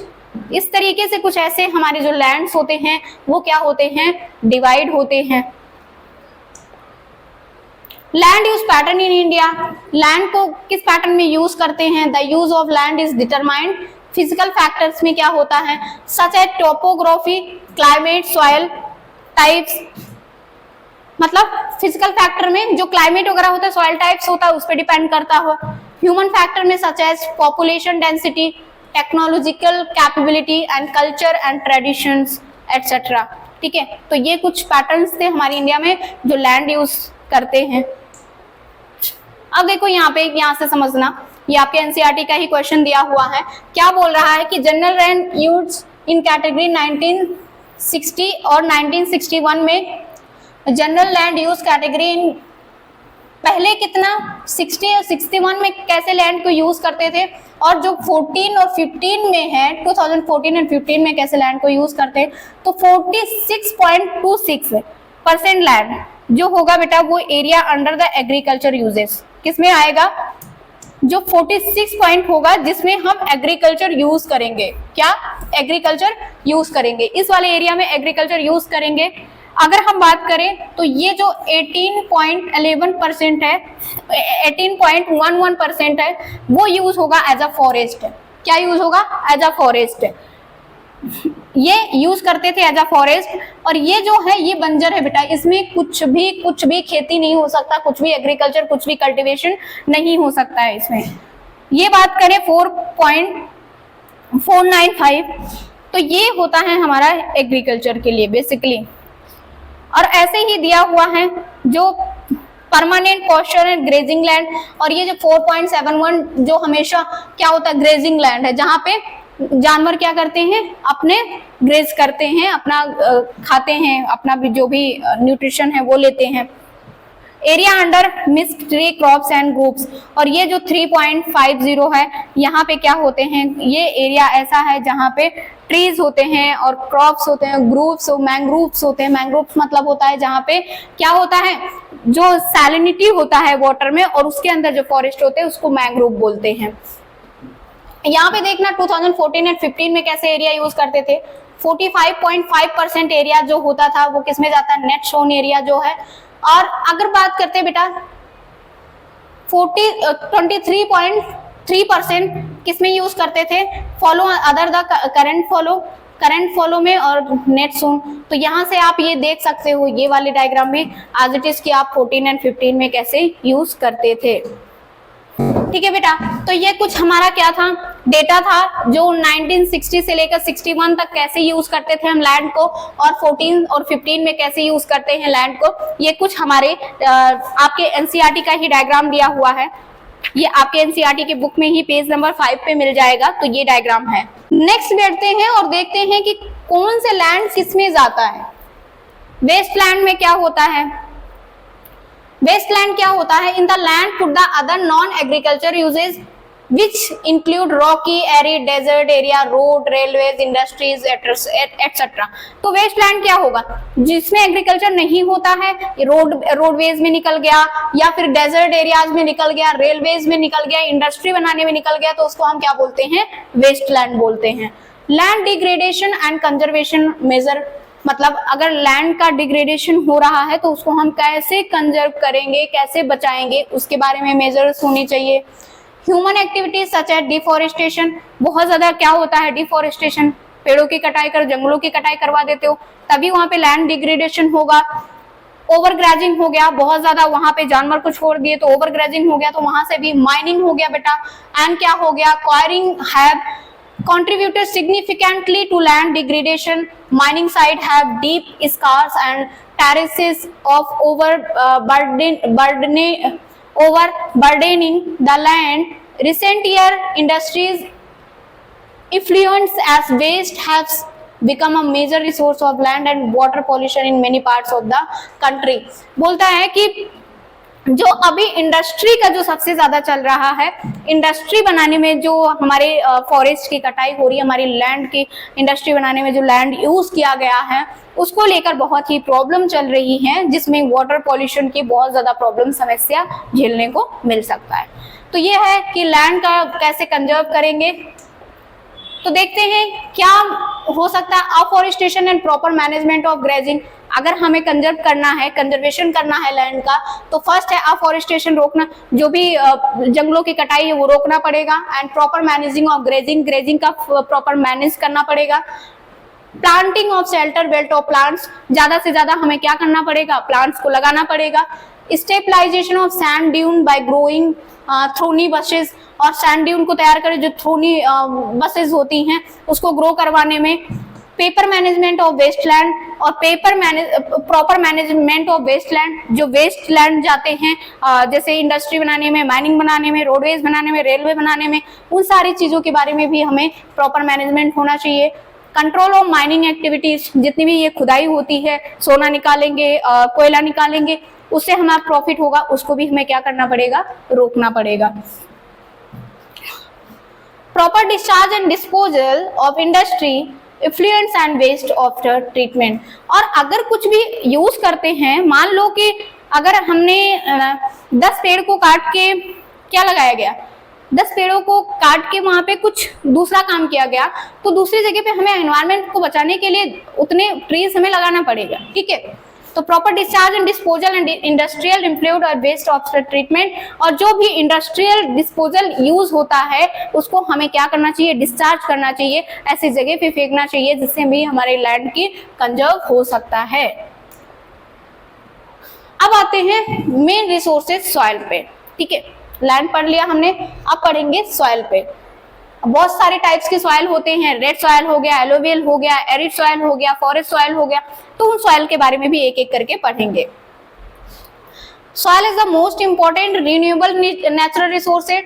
इस तरीके से कुछ ऐसे हमारे जो लैंड्स होते हैं वो क्या होते हैं, डिवाइड होते हैं। Land use pattern in India, land को किस पैटर्न में यूज करते हैं। The use of land is determined physical factors में क्या होता है, such as topography, climate, soil types, मतलब फिजिकल फैक्टर में जो क्लाइमेट वगैरह होता है, सॉइल टाइप्स होता है, उस पर डिपेंड करता हो। ह्यूमन फैक्टर में such as population density, technological capability and culture and traditions etcetera, ठीक है। तो ये कुछ पैटर्न्स थे हमारे इंडिया में जो लैंड यूज करते हैं। अब देखो यहाँ से समझना, ये आपके एनसीईआरटी का ही क्वेश्चन दिया हुआ है। क्या बोल रहा है कि general land use in category 1960 और 1961 में, जनरल लैंड यूज कैटेगरी पहले कितना 60 और 61 में कैसे लैंड को यूज करते थे, और जो 14 और 15 में है, 2014 और 15 में कैसे लैंड को यूज करते हैं। तो 46.26% लैंड जो होगा बेटा वो area under the agriculture uses किसमें आएगा, जो 46 पॉइंट होगा जिसमें हम एग्रीकल्चर यूज करेंगे। क्या एग्रीकल्चर यूज करेंगे, इस वाले एरिया में एग्रीकल्चर यूज करेंगे। अगर हम बात करें तो ये जो 18.11% है, 18.11% है, वो यूज होगा एज अ फॉरेस्ट। क्या यूज होगा, एज अ फॉरेस्ट, ये यूज करते थे एज अ फॉरेस्ट। और ये जो है ये बंजर है बेटा, इसमें कुछ भी खेती नहीं हो सकता, कुछ भी एग्रीकल्चर, कुछ भी कल्टीवेशन नहीं हो सकता है इसमें। ये बात करें 4.495, तो ये होता है हमारा एग्रीकल्चर के लिए बेसिकली। और ऐसे ही दिया हुआ है जो permanent pasture and grazing land, और ये जो 4.71 जो हमेशा क्या होता है, ग्रेजिंग लैंड है, जहाँ पे जानवर क्या करते हैं, अपने ग्रेज करते हैं, अपना खाते हैं, अपना भी जो भी न्यूट्रिशन है वो लेते हैं। Area under mixed tree crops and groups, और ये जो 3.50 है यहाँ पे क्या होते हैं, ये एरिया ऐसा है जहाँ पे ट्रीज होते हैं और क्रॉप्स होते हैं, ग्रुप्स मैंग्रोव्स होते हैं। मैंग्रोव्स मतलब होता है जहाँ पे क्या होता है, जो सैलिनिटी होता है वाटर में और उसके अंदर जो फॉरेस्ट होते हैं उसको मैंग्रोव बोलते हैं। यहाँ पे देखना 2014 एंड 15 में कैसे एरिया यूज करते थे। 45.5% एरिया जो होता था वो किसमें जाता है, नेट शोन एरिया जो है। और अगर बात करते हैं बेटा 23.3% किसमें यूज करते थे, follow other the current follow में और नेट सोन। तो यहाँ से आप ये देख सकते हो ये वाले डायग्राम में एज इट इज कि आप 14 एंड 15 में कैसे यूज करते थे। ठीक है बेटा, तो ये कुछ हमारा क्या था, डेटा था जो 1960 से लेकर 61 तक कैसे यूज करते थे हम लैंड को, और 14 और 15 में कैसे यूज करते हैं लैंड को। ये कुछ हमारे आपके एनसीईआरटी का ही डायग्राम दिया हुआ है, ये आपके एनसीईआरटी के बुक में ही पेज नंबर 5 पे मिल जाएगा। तो ये डायग्राम है। नेक्स्ट बैठते हैं और देखते हैं कि कौन से लैंड किसमें जाता है। वेस्टलैंड में क्या होता है, वेस्टलैंड क्या होता है, in the land put the other non agriculture uses which include rocky, arid, desert area, road, railways, industries etcetera. तो वेस्टलैंड क्या होगा, जिसमें एग्रीकल्चर नहीं होता है, रोडवेज में निकल गया या फिर डेजर्ट एरियाज में निकल गया, रेलवेज में निकल गया, इंडस्ट्री बनाने में निकल गया, तो उसको हम क्या बोलते हैं, वेस्टलैंड बोलते हैं। Land degradation and conservation measure, मतलब अगर लैंड का डिग्रेडेशन हो रहा है तो उसको हम कैसे कंजर्व करेंगे, कैसे बचाएंगे, उसके बारे में मेजर्स होनी चाहिए। Human activities such as deforestation, बहुत ज्यादा क्या होता है डिफॉरेस्टेशन, पेड़ों की कटाई कर, जंगलों की कटाई करवा देते हो, तभी वहां पे लैंड डिग्रेडेशन होगा। ओवर ग्रेजिंग हो गया, बहुत ज्यादा वहां पे जानवर को छोड़ दिए तो ओवर ग्रेजिंग हो गया, तो वहां से भी माइनिंग हो गया बेटा। एंड क्या हो गया, enquiring have contributed significantly to land degradation. Mining sites have deep scars and terraces of overburdening the land. Recent year industries effluents as waste has become a major resource of land and water pollution in many parts of the country. बोलता है कि जो अभी industry का जो सबसे ज्यादा चल रहा है, इंडस्ट्री बनाने में जो हमारे फॉरेस्ट की कटाई हो रही है, हमारी लैंड की इंडस्ट्री बनाने में जो लैंड यूज किया गया है उसको लेकर बहुत ही प्रॉब्लम चल रही है, जिसमें वाटर पॉल्यूशन की बहुत ज्यादा प्रॉब्लम समस्या झेलने को मिल सकता है। तो ये है कि लैंड का कैसे कंजर्व करेंगे। तो देखते हैं क्या हो सकता है, afforestation and proper management of grazing. अगर हमें कंजर्व करना है, कंजर्वेशन करना है लैंड का, तो फर्स्ट है अफॉरेस्टेशन रोकना, जो भी जंगलों की कटाई है वो रोकना पड़ेगा। And proper managing of grazing, grazing का प्रॉपर मैनेज करना पड़ेगा। Planting of shelter belt of plants, ज्यादा से ज्यादा हमें क्या करना पड़ेगा, प्लांट्स को लगाना पड़ेगा। Stabilization of sand dune by growing thorny bushes, और सैंड ड्यून को तैयार करें, जो थ्रोनी बसेस होती हैं उसको ग्रो करवाने में। पेपर मैनेजमेंट ऑफ वेस्टलैंड, और प्रॉपर मैनेजमेंट ऑफ वेस्टलैंड, जो वेस्टलैंड जाते हैं जैसे इंडस्ट्री बनाने में, माइनिंग बनाने में, रोडवेज बनाने में, रेलवे बनाने में, उन सारी चीजों के बारे में भी हमें प्रॉपर मैनेजमेंट होना चाहिए। कंट्रोल ऑफ माइनिंग एक्टिविटीज, जितनी भी ये खुदाई होती है, सोना निकालेंगे, कोयला निकालेंगे, उससे हमारा प्रॉफिट होगा, उसको भी हमें क्या करना पड़ेगा, रोकना पड़ेगा। Proper discharge and disposal of industry effluents and waste after treatment. और अगर कुछ भी यूज करते हैं, मान लो कि अगर हमने 10 पेड़ को काट के क्या लगाया गया, 10 पेड़ों को काट के वहां पे कुछ दूसरा काम किया गया, तो दूसरी जगह पे हमें एनवायरनमेंट को बचाने के लिए उतने ट्रीज हमें लगाना पड़ेगा। ठीक है, तो proper discharge and disposal and industrial effluent और वेस्ट आफ्टर ट्रीटमेंट, और जो भी इंडस्ट्रियल डिस्पोजल यूज होता है उसको हमें क्या करना चाहिए, डिस्चार्ज करना चाहिए, ऐसी जगह पे फेंकना चाहिए जिससे भी हमारे लैंड की कंजर्व हो सकता है। अब आते हैं मेन रिसोर्सेज सॉइल पे। ठीक है, लैंड पढ़ लिया हमने, अब पढ़ेंगे सॉइल पे। बहुत सारे टाइप्स के सॉइल होते हैं, रेड सॉइल हो गया, एलोवियल हो गया, एरिड सॉइल हो गया, फॉरेस्ट सॉइल हो गया, तो उन सॉइल के बारे में भी एक एक करके पढ़ेंगे। Soil is the most important renewable natural resources.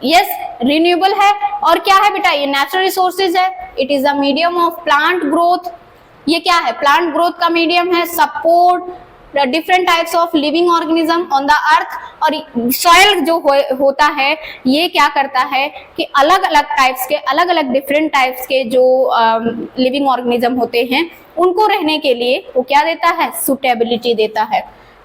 Yes, renewable है, और क्या है बेटा, ये नेचुरल रिसोर्सेज है। It is the medium of plant growth, ये क्या है, प्लांट ग्रोथ का मीडियम है। Support different types of living organism on the earth. और सॉइल जो होता है ये क्या करता है कि अलग अलग टाइप्स के, अलग अलग डिफरेंट टाइप्स के जो लिविंग ऑर्गेनिज्म होते हैं उनको रहने के लिए वो क्या देता है, सुटेबिलिटी देता है।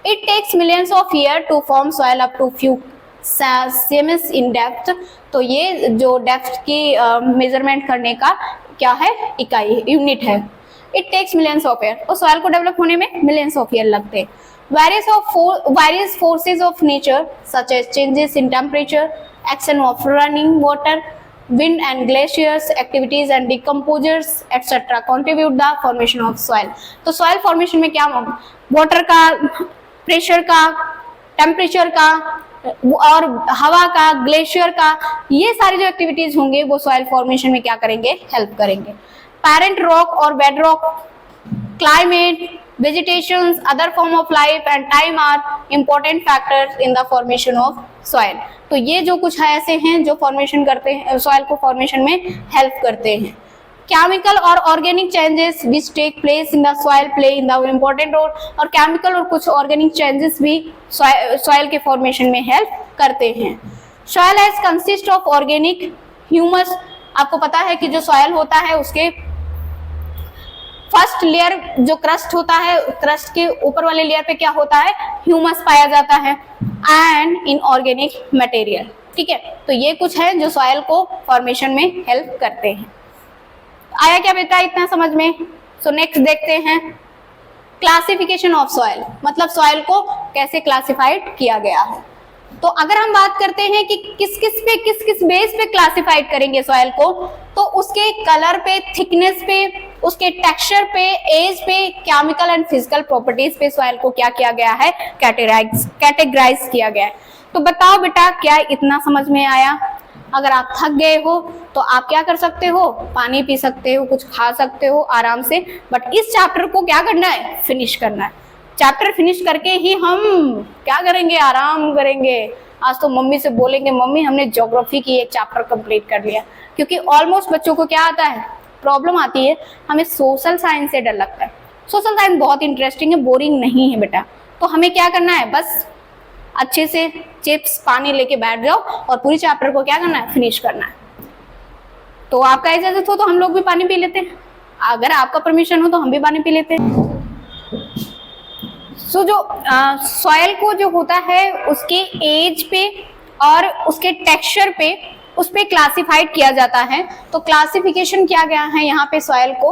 It takes millions of year to form soil up to few सेमिस इन डेप्थ। तो ये जो डेप्थ की मेजरमेंट करने का क्या है, इकाई, यूनिट है। It takes millions of year, और सॉइल को डेवलप होने में मिलियंस ऑफ ईयर लगते हैं। Various forces of nature such as changes in temperature, action of running water, wind and glaciers, activities and decomposers etc. contribute the formation of soil। तो soil formation में क्या, water का, pressure का, temperature का और हवा का, ग्लेशियर का, ये सारी जो एक्टिविटीज होंगे वो सॉइल फॉर्मेशन में क्या करेंगे, हेल्प करेंगे। पैरेंट रॉक और bed rock, climate, vegetations, other form of life and time are important factors in the formation of soil। तो ये जो कुछ है ऐसे हैं जो फॉर्मेशन करते हैं, सॉइल को फॉर्मेशन में हेल्प करते हैं। केमिकल और organic changes which take place in the soil play in the important role. और केमिकल और कुछ ऑर्गेनिक चेंजेस भी सॉइल के फॉर्मेशन में हेल्प करते हैं। Soil has consist of organic humus. आपको पता है कि जो सॉइल होता है उसके फर्स्ट लेयर जो क्रस्ट होता है, क्रस्ट के ऊपर वाले लेयर पे क्या होता है, ह्यूमस पाया जाता है, एंड इनऑर्गेनिक मटेरियल। ठीक है, तो ये कुछ है जो सॉइल को फॉर्मेशन में हेल्प करते हैं। आया क्या बेटा इतना समझ में? सो नेक्स्ट देखते हैं क्लासिफिकेशन ऑफ सॉइल, मतलब सॉइल को कैसे क्लासिफाइड किया गया है। तो अगर हम बात करते हैं कि किस किस बेस पे क्लासिफाइड करेंगे सॉइल को, तो उसके कलर पे, थिकनेस पे, उसके टेक्सचर पे, एज पे, केमिकल एंड फिजिकल प्रॉपर्टीज पे सॉइल को क्या किया गया है, कैटेगराइज किया गया है। तो बताओ बेटा क्या इतना समझ में आया? अगर आप थक गए हो तो आप क्या कर सकते हो, पानी पी सकते हो, कुछ खा सकते हो आराम से, बट इस चैप्टर को क्या करना है, फिनिश करना है। चैप्टर फिनिश करके ही हम क्या करेंगे, आराम करेंगे। आज तो मम्मी से बोलेंगे मम्मी हमने ज्योग्राफी की एक चैप्टर कंप्लीट कर लिया, क्योंकि ऑलमोस्ट बच्चों को क्या आता है, प्रॉब्लम आती है, हमें सोशल साइंस से डर लगता है। सोशल साइंस बहुत इंटरेस्टिंग है, बोरिंग नहीं है बेटा। तो हमें क्या करना है, बस अच्छे से चिप्स पानी लेके बैठ जाओ और पूरी चैप्टर को क्या करना है, फिनिश करना है। तो आपका इजाजत हो तो हम लोग भी पानी पी लेते हैं, अगर आपका परमिशन हो तो हम भी पानी पी लेते हैं। सो जो सॉइल को जो होता है उसके एज पे और उसके टेक्सचर पे, उस पे क्लासिफाइड किया जाता है। तो क्लासिफिकेशन किया गया है यहाँ पे सॉइल को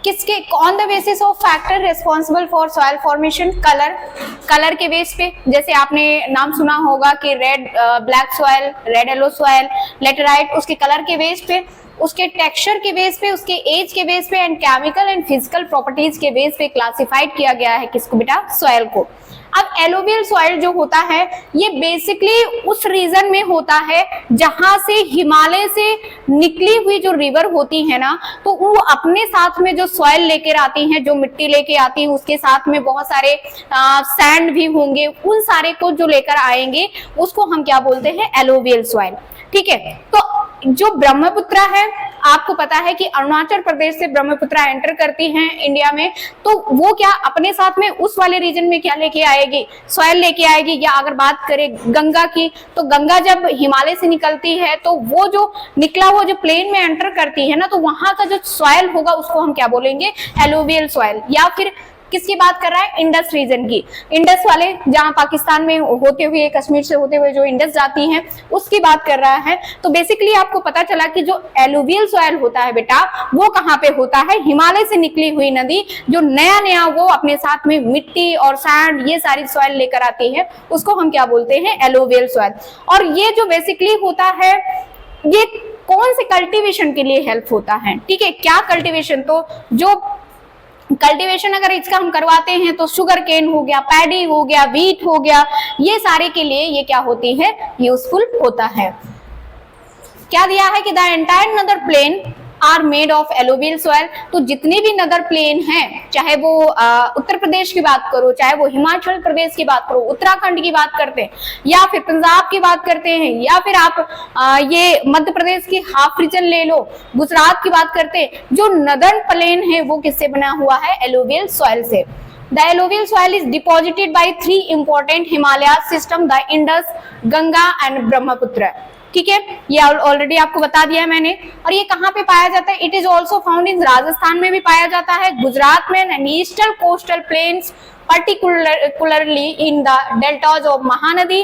किसके, on the basis of factor responsible for soil formation. Colour के बेस पे, जैसे आपने नाम सुना होगा कि red black soil, red yellow soil, laterite, उसके कलर के बेस पे, उसके टेक्सचर के बेस पे, उसके एज के बेस पे, and chemical and physical properties के बेस पे क्लासिफाइड किया गया है किसको बेटा, सॉइल को। अब एलोवियल सॉइल जो होता है ये बेसिकली उस रीजन में होता है जहां से हिमालय से निकली हुई जो रिवर होती है ना, तो वो अपने साथ में जो सॉइल लेकर आती हैं, जो मिट्टी लेके आती है, उसके साथ में बहुत सारे सैंड भी होंगे, उन सारे को जो लेकर आएंगे उसको हम क्या बोलते हैं, एलोवियल सॉइल। ठीक है, तो जो ब्रह्मपुत्र है, आपको पता है कि अरुणाचल प्रदेश से ब्रह्मपुत्र एंटर करती हैं इंडिया में, तो वो क्या अपने साथ में उस वाले रीजन में क्या लेके आएगी, सॉइल लेके आएगी। या अगर बात करें गंगा की, तो गंगा जब हिमालय से निकलती है तो वो जो निकला हुआ जो प्लेन में एंटर करती है ना, तो वहां का जो सॉइल होगा उसको हम क्या बोलेंगे, एलोवियल सॉइल। या फिर किसकी बात कर रहा है, इंडस रीजन की, इंडस वाले जहां पाकिस्तान में होते हुए, कश्मीर से होते हुए जो इंडस जाती हैं उसकी बात कर रहा है। तो बेसिकली आपको पता चला कि जो एलुवियल सॉइल होता है बेटा वो कहाँ पे होता है, हिमालय से निकली हुई नदी जो नया वो अपने साथ में मिट्टी और सैंड ये सारी सॉइल लेकर आती है उसको हम क्या बोलते हैं, एलुवियल सॉइल। और ये जो बेसिकली होता है ये कौन से कल्टीवेशन के लिए हेल्प होता है। ठीक है, क्या कल्टीवेशन, तो जो कल्टीवेशन अगर इसका हम करवाते हैं तो शुगर केन हो गया, पैडी हो गया, व्हीट हो गया, ये सारे के लिए ये क्या होती है, यूजफुल होता है। क्या दिया है कि the entire northern plain are made of alluvial soil. तो जितने भी नदर प्लेन हैं, चाहे वो उत्तर प्रदेश की बात करो, चाहे वो हिमाचल प्रदेश की बात करो, उत्तराखंड की बात करते हैं, या फिर पंजाब की बात करते हैं, या फिर आप ये मध्य प्रदेश की हाफ रीजन ले लो, गुजरात की बात करते हैं, जो नदर्न प्लेन है वो किससे बना हुआ है, एलोवियल सॉइल से। The alluvial soil is deposited by three important Himalaya system, the Indus, Ganga and Brahmaputra. ठीक है, ये ऑलरेडी आपको बता दिया है मैंने। और ये कहाँ पे पाया जाता है? It is also found in Rajasthan में भी पाया जाता है, गुजरात में and eastern coastal planes, particularly in the deltas of Mahanadi,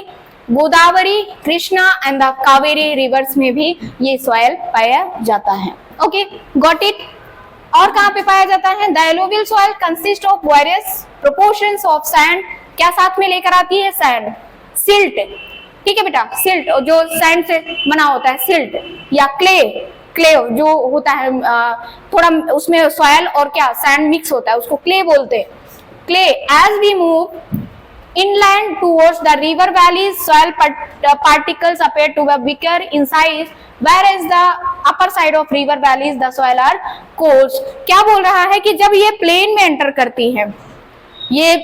Godavari, Krishna and the Kaveri reverse में भी ये सॉइल पाया जाता है। Okay, got it. और कहाँ पे पाया जाता है? The alluvial soil consist of various proportions of sand. क्या साथ में लेकर आती है? Sand, silt. ठीक है बेटा, सिल्ट जो सैंड से बना होता है, सिल्ट या क्ले, क्ले जो होता है थोड़ा उसमें सॉइल और क्या सैंड मिक्स होता है, उसको क्ले बोलते हैं। Clay as we move inland towards the river valleys, soil particles appear to be bigger in size, whereas the upper side of river valleys the soil are coarse। क्या बोल रहा है कि जब ये प्लेन में एंटर करती है, ये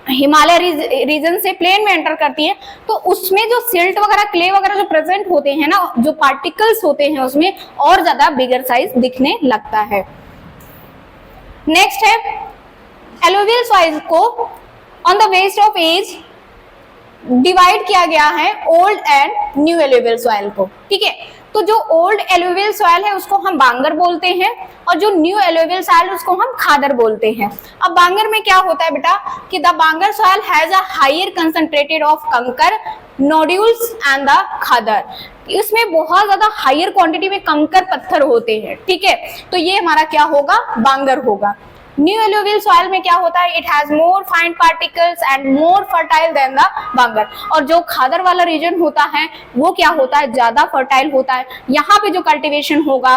हिमालय रीजन से प्लेन में एंटर करती है, तो उसमें जो सिल्ट वगैरह, क्ले वगैरह जो प्रेजेंट होते हैं ना, जो पार्टिकल्स होते हैं उसमें और ज्यादा बिगर साइज दिखने लगता है। नेक्स्ट है एलुवियल सॉइल को on the base of age divide किया गया है old and new alluvial soil को। ठीक है, तो जो ओल्ड एलुवियल सॉइल है उसको हम बांगर बोलते हैं और जो न्यू एलुवियल सॉइल उसको हम खादर बोलते हैं। अब बांगर में क्या होता है बेटा कि the bangar soil has a higher concentrated of kankar, nodules and the khadar. इसमें बहुत ज्यादा हायर क्वांटिटी में कंकर पत्थर होते हैं। ठीक है, तो ये हमारा क्या होगा? बांगर होगा। न्यू एलुवियल सॉइल में क्या होता है? It has more fine particles and more fertile than the bangar. और जो खादर वाला रीजन होता है वो क्या होता है? ज्यादा फर्टाइल होता है। यहाँ पे जो कल्टीवेशन होगा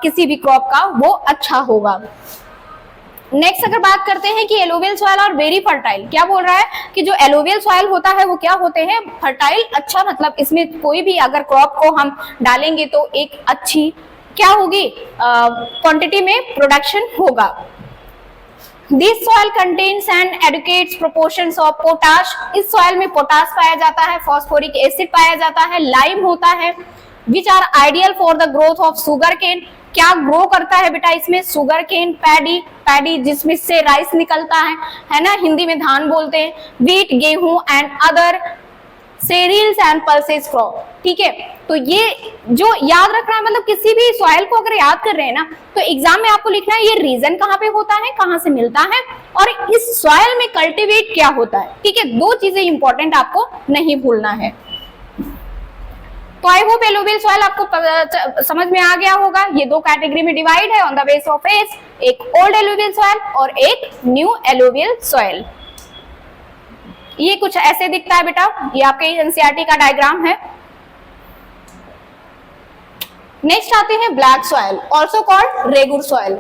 किसी भी क्रॉप का वो अच्छा होगा। नेक्स्ट अगर बात करते हैं कि alluvial soil are very fertile, क्या बोल रहा है कि जो एलुवियल सॉइल होता है वो क्या होते हैं? फर्टाइल। अच्छा, मतलब इसमें कोई भी अगर क्रॉप को हम डालेंगे तो एक अच्छी क्या होगी? क्वांटिटी में प्रोडक्शन होगा। This soil contains an adequate proportions of potash। इस सॉइल में पोटाश पाया जाता है, फॉस्फोरिक एसिड पाया जाता है, लाइम होता है, which are ideal for the growth of sugar cane। क्या ग्रो करता है बेटा इसमें? सुगर केन, पैडी, पैडी जिसमें से राइस निकलता है ना, हिंदी में धान बोलते हैं, वीट, गेहूं and other सेरियल्स and pulses crop. ठीक है, तो ये जो याद रखना है, मतलब किसी भी सॉइल को अगर याद कर रहे हैं ना तो एग्जाम में आपको लिखना है ये रीजन कहाँ पे होता है, कहाँ से मिलता है और इस सॉइल में कल्टीवेट क्या होता है। ठीक है, दो चीजें इंपॉर्टेंट आपको नहीं भूलना है। तो आई होप एलुवियल सॉइल आपको समझ में आ गया होगा। ये दो कैटेगरी में डिवाइड है on the base of age, एक ओल्ड एलुवियल सॉइल और एक न्यू एलुवियल सॉइल। ये कुछ ऐसे दिखता है बेटा, ये आपके एनसीईआरटी का डायग्राम है। नेक्स्ट आते हैं black soil, also called regur soil.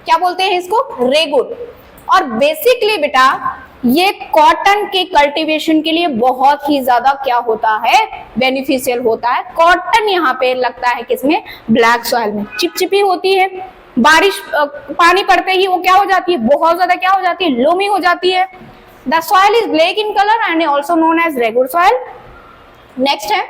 क्या बोलते हैं इसको? रेगुर। और बेसिकली बेटा ये कॉटन के कल्टीवेशन के लिए बहुत ही ज्यादा क्या होता है? बेनिफिशियल होता है। कॉटन यहाँ पे लगता है किसमें? ब्लैक सॉइल में। चिपचिपी होती है, बारिश पानी पड़ते ही वो क्या हो जाती है? बहुत ज्यादा क्या हो जाती है? लोमी हो जाती है। The soil is black in color and also known as regular soil. Next है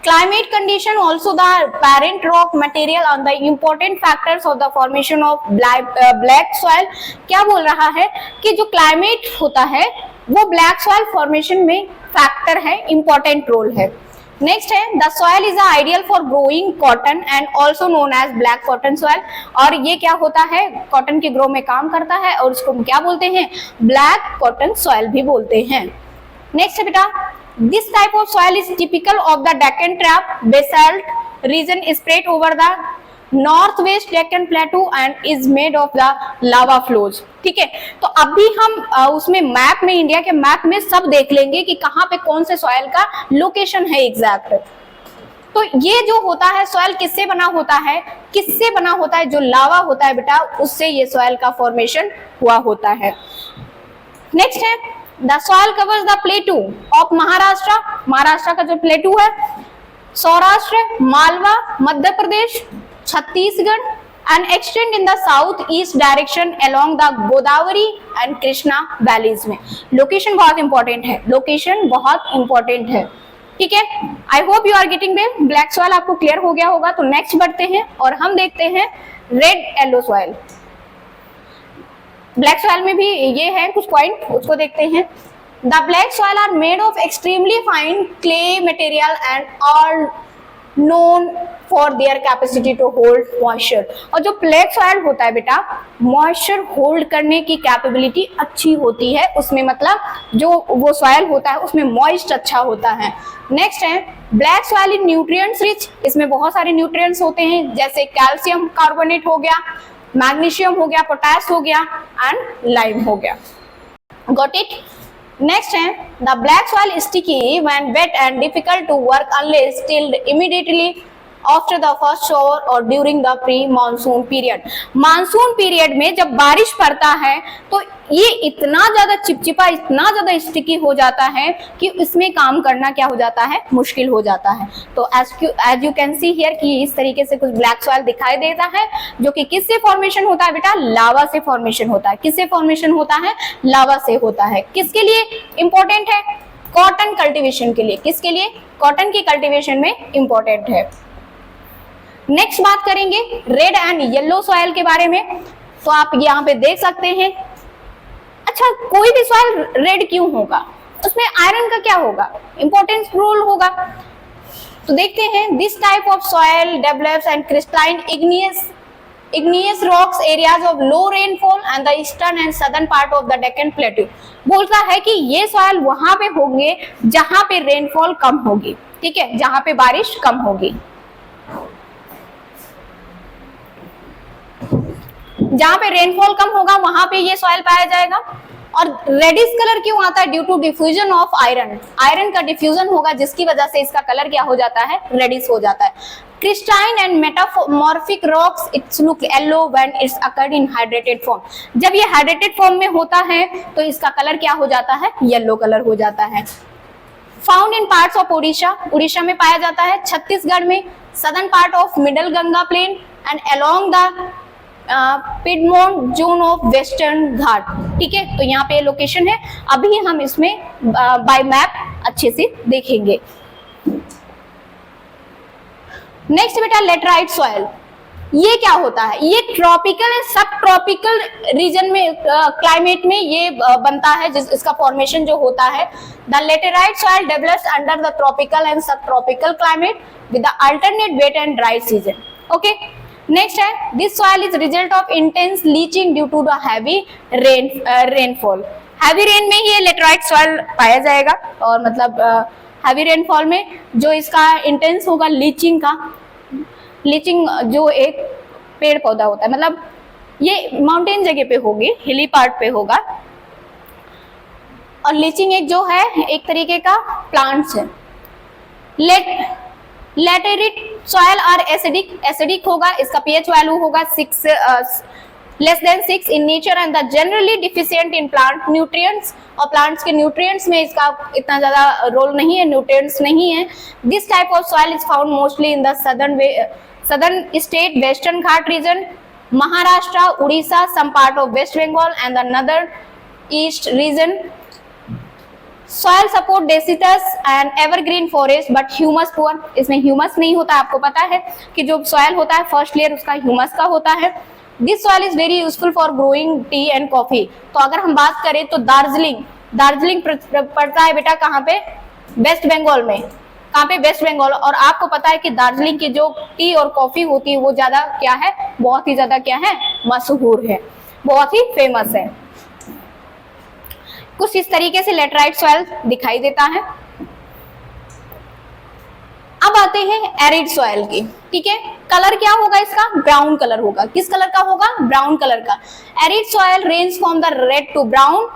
climate condition, also the parent rock material on the important factors of the formation of black soil। क्या बोल रहा है कि जो climate होता है वो black soil formation में factor है, important role है। नेक्स्ट है the soil is ideal for growing cotton and also known as black cotton soil. और ये क्या होता है? कॉटन के ग्रो में काम करता है और इसको हम क्या बोलते हैं? ब्लैक कॉटन सॉइल भी बोलते हैं। नेक्स्ट है बेटा this type of soil is typical of the Deccan trap basalt region spread over the north west Deccan plateau and is made of the lava flows. ठीक है, तो अभी हम उसमें मैप में, इंडिया के मैप में सब देख लेंगे कि कहाँ पे कौन से सॉइल का लोकेशन है एग्जैक्ट। तो ये जो होता है सॉइल किससे बना होता है? किससे बना होता है? जो लावा होता है बेटा उससे ये सॉइल का फॉर्मेशन हुआ होता है। नेक्स्ट है the soil covers the plateau of Maharashtra. Maharashtra का जो प्लेटू है, Saurashtra, Malwa, Madhya Pradesh, Chhattisgarh and extend in the south east direction along the Godavari and Krishna valleys में। लोकेशन बहुत इंपॉर्टेंट है, लोकेशन बहुत इंपॉर्टेंट है। ठीक है, I hope you are getting well. Black soil आपको क्लियर हो गया होगा। तो नेक्स्ट बढ़ते हैं और हम देखते हैं red yellow soil. Black soil में भी ये है कुछ पॉइंट, उसको देखते हैं। The black soil are made of extremely fine clay material and are known for their capacity to hold moisture. और जो ब्लैक सॉइल होता है बेटा, मॉइस्चर होल्ड करने की कैपेबिलिटी अच्छी होती है उसमें, मतलब जो वो सॉइल होता है उसमें मॉइस्ट अच्छा होता है। नेक्स्ट है black soil in nutrients rich, इसमें बहुत सारे न्यूट्रिएंट्स होते हैं जैसे कैल्शियम कार्बोनेट हो गया, मैग्नीशियम हो गया, पोटास हो गया एंड लाइम हो गया। Got it. नेक्स्ट है the black soil sticky when wet and difficult to work unless tilled immediately after the first shower और during the pre monsoon period. Monsoon period में जब बारिश पड़ता है तो ये इतना ज्यादा चिपचिपा, इतना ज्यादा स्टिकी हो जाता है कि इसमें काम करना क्या हो जाता है, मुश्किल हो जाता है। तो as you can see here कि इस तरीके से कुछ ब्लैक सॉइल दिखाई देता है, जो कि किससे फॉर्मेशन होता है बेटा, लावा से फॉर्मेशन होता है। किससे फॉर्मेशन होता है, लावा से होता है। किसके लिए इंपॉर्टेंट है, कॉटन कल्टीवेशन के लिए। किसके लिए, कॉटन की कल्टीवेशन में इंपॉर्टेंट है। नेक्स्ट बात करेंगे रेड एंड येलो सॉइल के बारे में। तो आप यहाँ पे देख सकते हैं, अच्छा कोई भी सॉइल रेड क्यों होगा, उसमें आयरन का क्या होगा, इंपॉर्टेंट रोल होगा। तो देखते हैं, this type of soil develops and crystalline igneous rocks areas of low rainfall and the eastern and southern part of the Deccan Plateau। बोलता है कि ये सॉइल वहां पे होंगे जहां पे रेनफॉल कम होगी, ठीक है, जहां पे बारिश कम होगी। जहां पे रेनफॉल कम होगा वहां पे ये सॉइल पाया जाएगा। और रेडिश कलर क्यों आता है, due to diffusion of iron. Iron का डिफ्यूजन होगा जिसकी वजह से इसका कलर क्या हो जाता है, रेडिश हो जाता है। Christine and metamorphic rocks it's look yellow when it's occurred in hydrated form. जब ये हाइड्रेटेड फॉर्म में होता है तो इसका कलर क्या हो जाता है, येलो कलर हो जाता है। Found in parts of Orissa, Orissa में पाया जाता है, छत्तीसगढ़ में, southern part of middle Ganga plain and along the piedmont zone of western Ghat. ठीक है, तो यहाँ पे लोकेशन है, अभी हम इसमें बाय मैप अच्छे से देखेंगे। नेक्स्ट बेटा लेटराइट सॉइल, ये क्या होता है, ये tropical and subtropical region में क्लाइमेट में ये बनता है, इसका फॉर्मेशन जो होता है। The laterite soil develops under the tropical and subtropical climate with the alternate wet and dry season. Okay, next है this soil is result of intense leaching due to the heavy rainfall. Heavy rain में ये laterite soil पाया जाएगा, और मतलब heavy rainfall में जो इसका इंटेंस होगा लीचिंग का, लीचिंग जो एक पेड़ पौधा होता है, मतलब ये माउंटेन जगह पे होगी, हिली पार्ट पे होगा। और लीचिंग एक जो है एक तरीके का प्लांट्स है। लेटेरिट सॉइल आर एसिडिक, एसिडिक होगा, इसका पीएच वैल्यू होगा 6 less than 6 in nature and the generally deficient in plant nutrients. और प्लांट्स के न्यूट्रिएंट्स में इसका इतना ज्यादा रोल नहीं है, न्यूट्रिएंट्स नहीं है। This type of soil is found mostly in the southern state, western Ghat region, Maharashtra, Orissa, some part of west Bengal and the northern east region. Soil support deciduous and evergreen forest but humus poor, इसमें humus नहीं होता। आपको पता है कि जो soil होता है फर्स्ट लेयर उसका ह्यूमस का होता है। This soil is very useful for growing T and coffee. तो अगर हम बात करें तो दार्जिलिंग पड़ता है बेटा कहाँ पे, वेस्ट बंगाल में। कहाँ पे, वेस्ट बंगाल। और आपको पता है कि दार्जिलिंग की जो टी और कॉफी होती है वो ज्यादा क्या है, बहुत ही ज्यादा क्या है, मशहूर है, बहुत ही फेमस है। कुछ इस तरीके से लेटराइट सॉइल दिखाई देता है। अब आते हैं एरिड सॉइल की। ठीक है, कलर क्या होगा इसका, ब्राउन कलर होगा। किस कलर का होगा, ब्राउन कलर का। Arid soil range from the red to brown.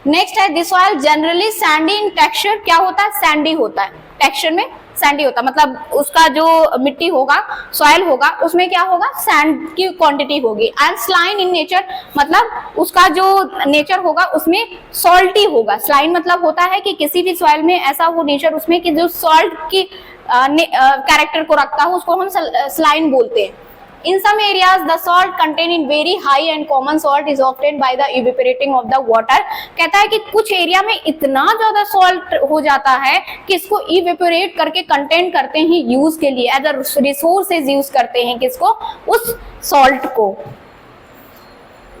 Next है this soil generally sandy in texture, क्या होता है, सैंडी होता है, टेक्सचर में सैंडी होता है, मतलब उसका जो मिट्टी होगा, सॉइल होगा, उसमें क्या होगा, सैंड की क्वांटिटी होगी। एंड स्लाइन इन नेचर, मतलब उसका जो नेचर होगा उसमें सॉल्टी होगा। स्लाइन मतलब होता है कि किसी भी सॉइल में ऐसा वो नेचर उसमें कि जो सॉल्ट की कैरेक्टर को रखता है, उसको हम स्लाइन बोलते हैं। In some areas, the salt contained in very high and common salt is obtained by the evaporating of the water। कहता है कि कुछ एरिया में इतना ज्यादा सॉल्ट हो जाता है कि इसको इवेपोरेट करके कंटेन करते हैं यूज के लिए, एज अ रिसोर्सेज यूज करते हैं किसको, उस सॉल्ट को।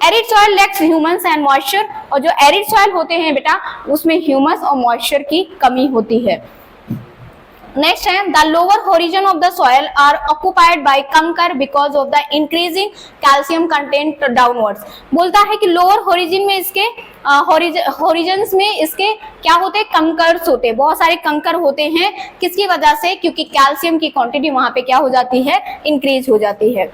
Arid soil lakhs humus and moisture, और जो एरिड सॉइल होते हैं बेटा उसमें ह्यूमस और मॉइस्चर की कमी होती है। नेक्स्ट है the lower horizon of the soil are occupied by kankar because of the increasing calcium content downwards. बोलता है कि लोअर होरिजन में इसके होरिजन्स में इसके क्या होते हैं, कंकर्स होते हैं, बहुत सारे कंकर होते हैं। किसकी वजह से? क्योंकि कैल्शियम की क्वांटिटी वहां पे क्या हो जाती है, इंक्रीज हो जाती है।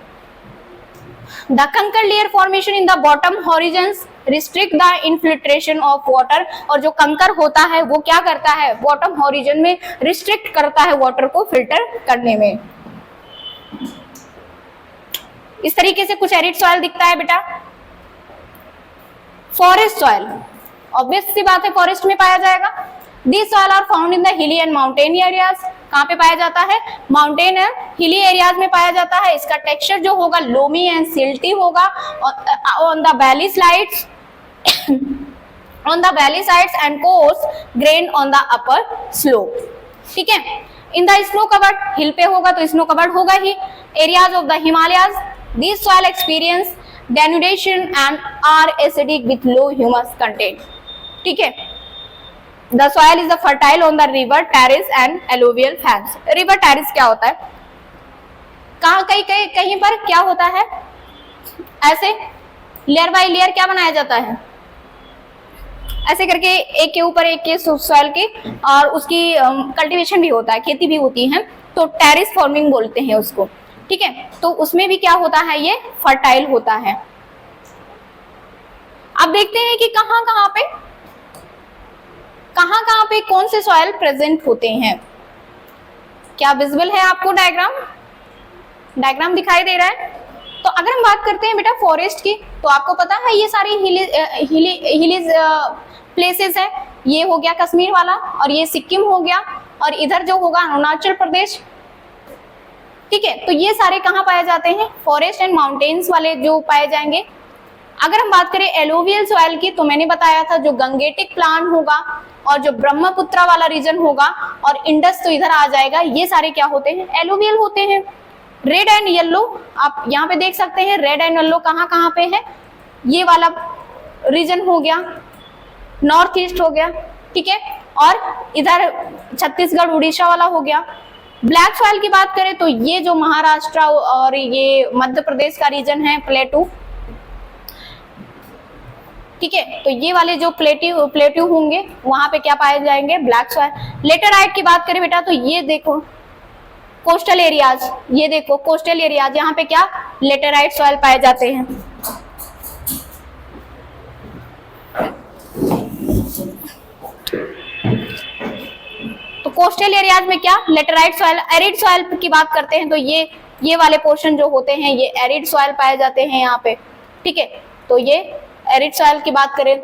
The conker layer formation in the bottom horizons restrict the infiltration of water, और जो कंकर होता है वो क्या करता है, बॉटम होरिजन में रिस्ट्रिक्ट करता है वाटर को फिल्टर करने में। इस तरीके से कुछ एरिड सॉइल दिखता है बेटा। फॉरेस्ट सॉइल, ऑब्वियस सी बात है फॉरेस्ट में पाया जाएगा। These soil are found in the hilly and mountain areas, कहाँ पे पाया जाता है, माउंटेन एंड हिली एरियाज में पाया जाता है। इसका टेक्सचर जो होगा लोमी एंड सिल्टी होगा। On the valley slides and coarse grain on the upper slope, ठीक है। In the snow covered, hill पे होगा तो स्नो कवर्ड होगा ही। Areas of the Himalayas, this soil experience denudation and are acidic with low humus content, ठीक है। The soil is fertile on the river terrace and alluvial fans. River terrace क्या होता है, कहाँ कहीं पर क्या होता है, ऐसे लेयर बाय लेयर क्या बनाया जाता है, ऐसे करके एक के ऊपर एक के सॉइल के, और उसकी कल्टीवेशन भी होता है, खेती भी होती है, तो टेरेस फॉर्मिंग बोलते हैं उसको, ठीक है। तो उसमें भी क्या होता है, ये फर्टाइल होता है। अब देखते हैं कि कहाँ पे कौन से सॉइल प्रेजेंट होते हैं। क्या विजिबल है आपको डायग्राम दिखाई दे रहा है? तो अगर हम बात करते हैं बेटा फॉरेस्ट की, तो आपको पता है ये सारी हिली प्लेसेस है। ये हो गया कश्मीर वाला, और ये सिक्किम हो गया, और इधर जो होगा अरुणाचल प्रदेश, ठीक है। तो ये सारे कहाँ पाए जाते हैं, फॉरेस्ट एंड माउंटेन्स वाले जो पाए जाएंगे। अगर हम बात करें एलोवियल सॉइल की, तो मैंने बताया था जो गंगेटिक प्लान होगा, और जो ब्रह्मपुत्रा वाला रीजन होगा, और इंडस तो इधर आ जाएगा, ये सारे क्या होते हैं, एलोवियल होते हैं। रेड एंड येलो आप यहाँ पे देख सकते हैं, रेड एंड येलो कहाँ पे है, ये वाला रीजन हो गया, नॉर्थ ईस्ट हो गया, ठीक है, और इधर छत्तीसगढ़ उड़ीसा वाला हो गया। ब्लैक सॉइल की बात करें तो ये जो महाराष्ट्र और ये मध्य प्रदेश का रीजन है, प्लेटू, ठीक है। तो ये वाले जो प्लेट्यू होंगे वहां पे क्या पाए जाएंगे, ब्लैक सॉइल। लेटेराइट की बात करें बेटा, तो ये देखो कोस्टल एरियाज, ये देखो कोस्टल एरियाज, यहाँ पे क्या लेटेराइट सॉइल पाए जाते हैं। तो कोस्टल एरियाज में क्या, लेटेराइट सॉइल। एरिड सॉइल की बात करते हैं तो ये वाले पोर्शन जो होते हैं ये एरिड सॉइल पाए जाते हैं यहाँ पे, ठीक है। तो ये एरिड सॉइल की बात करें,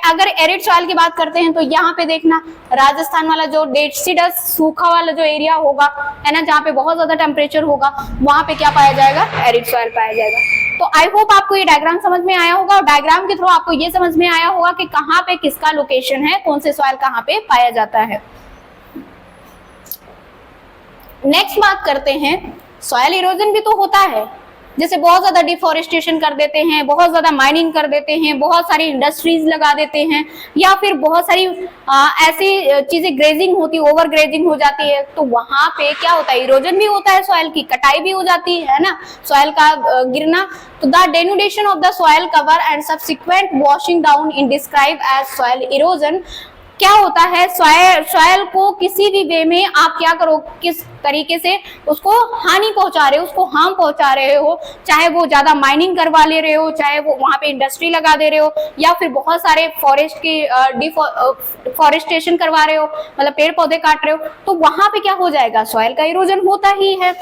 अगर एरिड सॉइल की बात करते हैं तो यहाँ पे देखना राजस्थान वाला जो डेसिडस सूखा वाला जो एरिया होगा है ना, जहाँ पे बहुत ज्यादा टेम्परेचर होगा, वहां पे क्या पाया जाएगा, एरिड सॉइल पाया जाएगा। तो आई होप आपको ये डायग्राम समझ में आया होगा, और डायग्राम के थ्रू आपको ये समझ में आया होगा कि कहाँ पे किसका लोकेशन है, कौन से सॉइल कहाँ पे पाया जाता है। नेक्स्ट बात करते हैं, सॉइल इरोजन भी तो होता है, जैसे बहुत ज्यादा डिफोरेस्टेशन कर देते हैं, बहुत ज्यादा माइनिंग कर देते हैं, बहुत सारी इंडस्ट्रीज लगा देते हैं, या फिर बहुत सारी ऐसी चीजें ग्रेजिंग होती है, ओवर ग्रेजिंग हो जाती है, तो वहां पे क्या होता है, इरोजन भी होता है, सॉइल की कटाई भी हो जाती है ना, सॉइल का गिरना। तो the denudation of the soil cover and subsequent washing down in describe as soil erosion. क्या होता है, सॉइल को किसी भी वे में आप क्या करो, किस तरीके से उसको हानि पहुंचा रहे हो, उसको हार्म पहुंचा रहे हो, चाहे वो ज्यादा माइनिंग करवा ले रहे हो, चाहे वो वहां पे इंडस्ट्री लगा दे रहे हो, या फिर बहुत सारे फॉरेस्ट की डिफॉरेस्टेशन करवा रहे हो, मतलब पेड़ पौधे काट रहे हो, तो वहां पे क्या हो जाएगा, सॉइल का इरोजन होता ही है।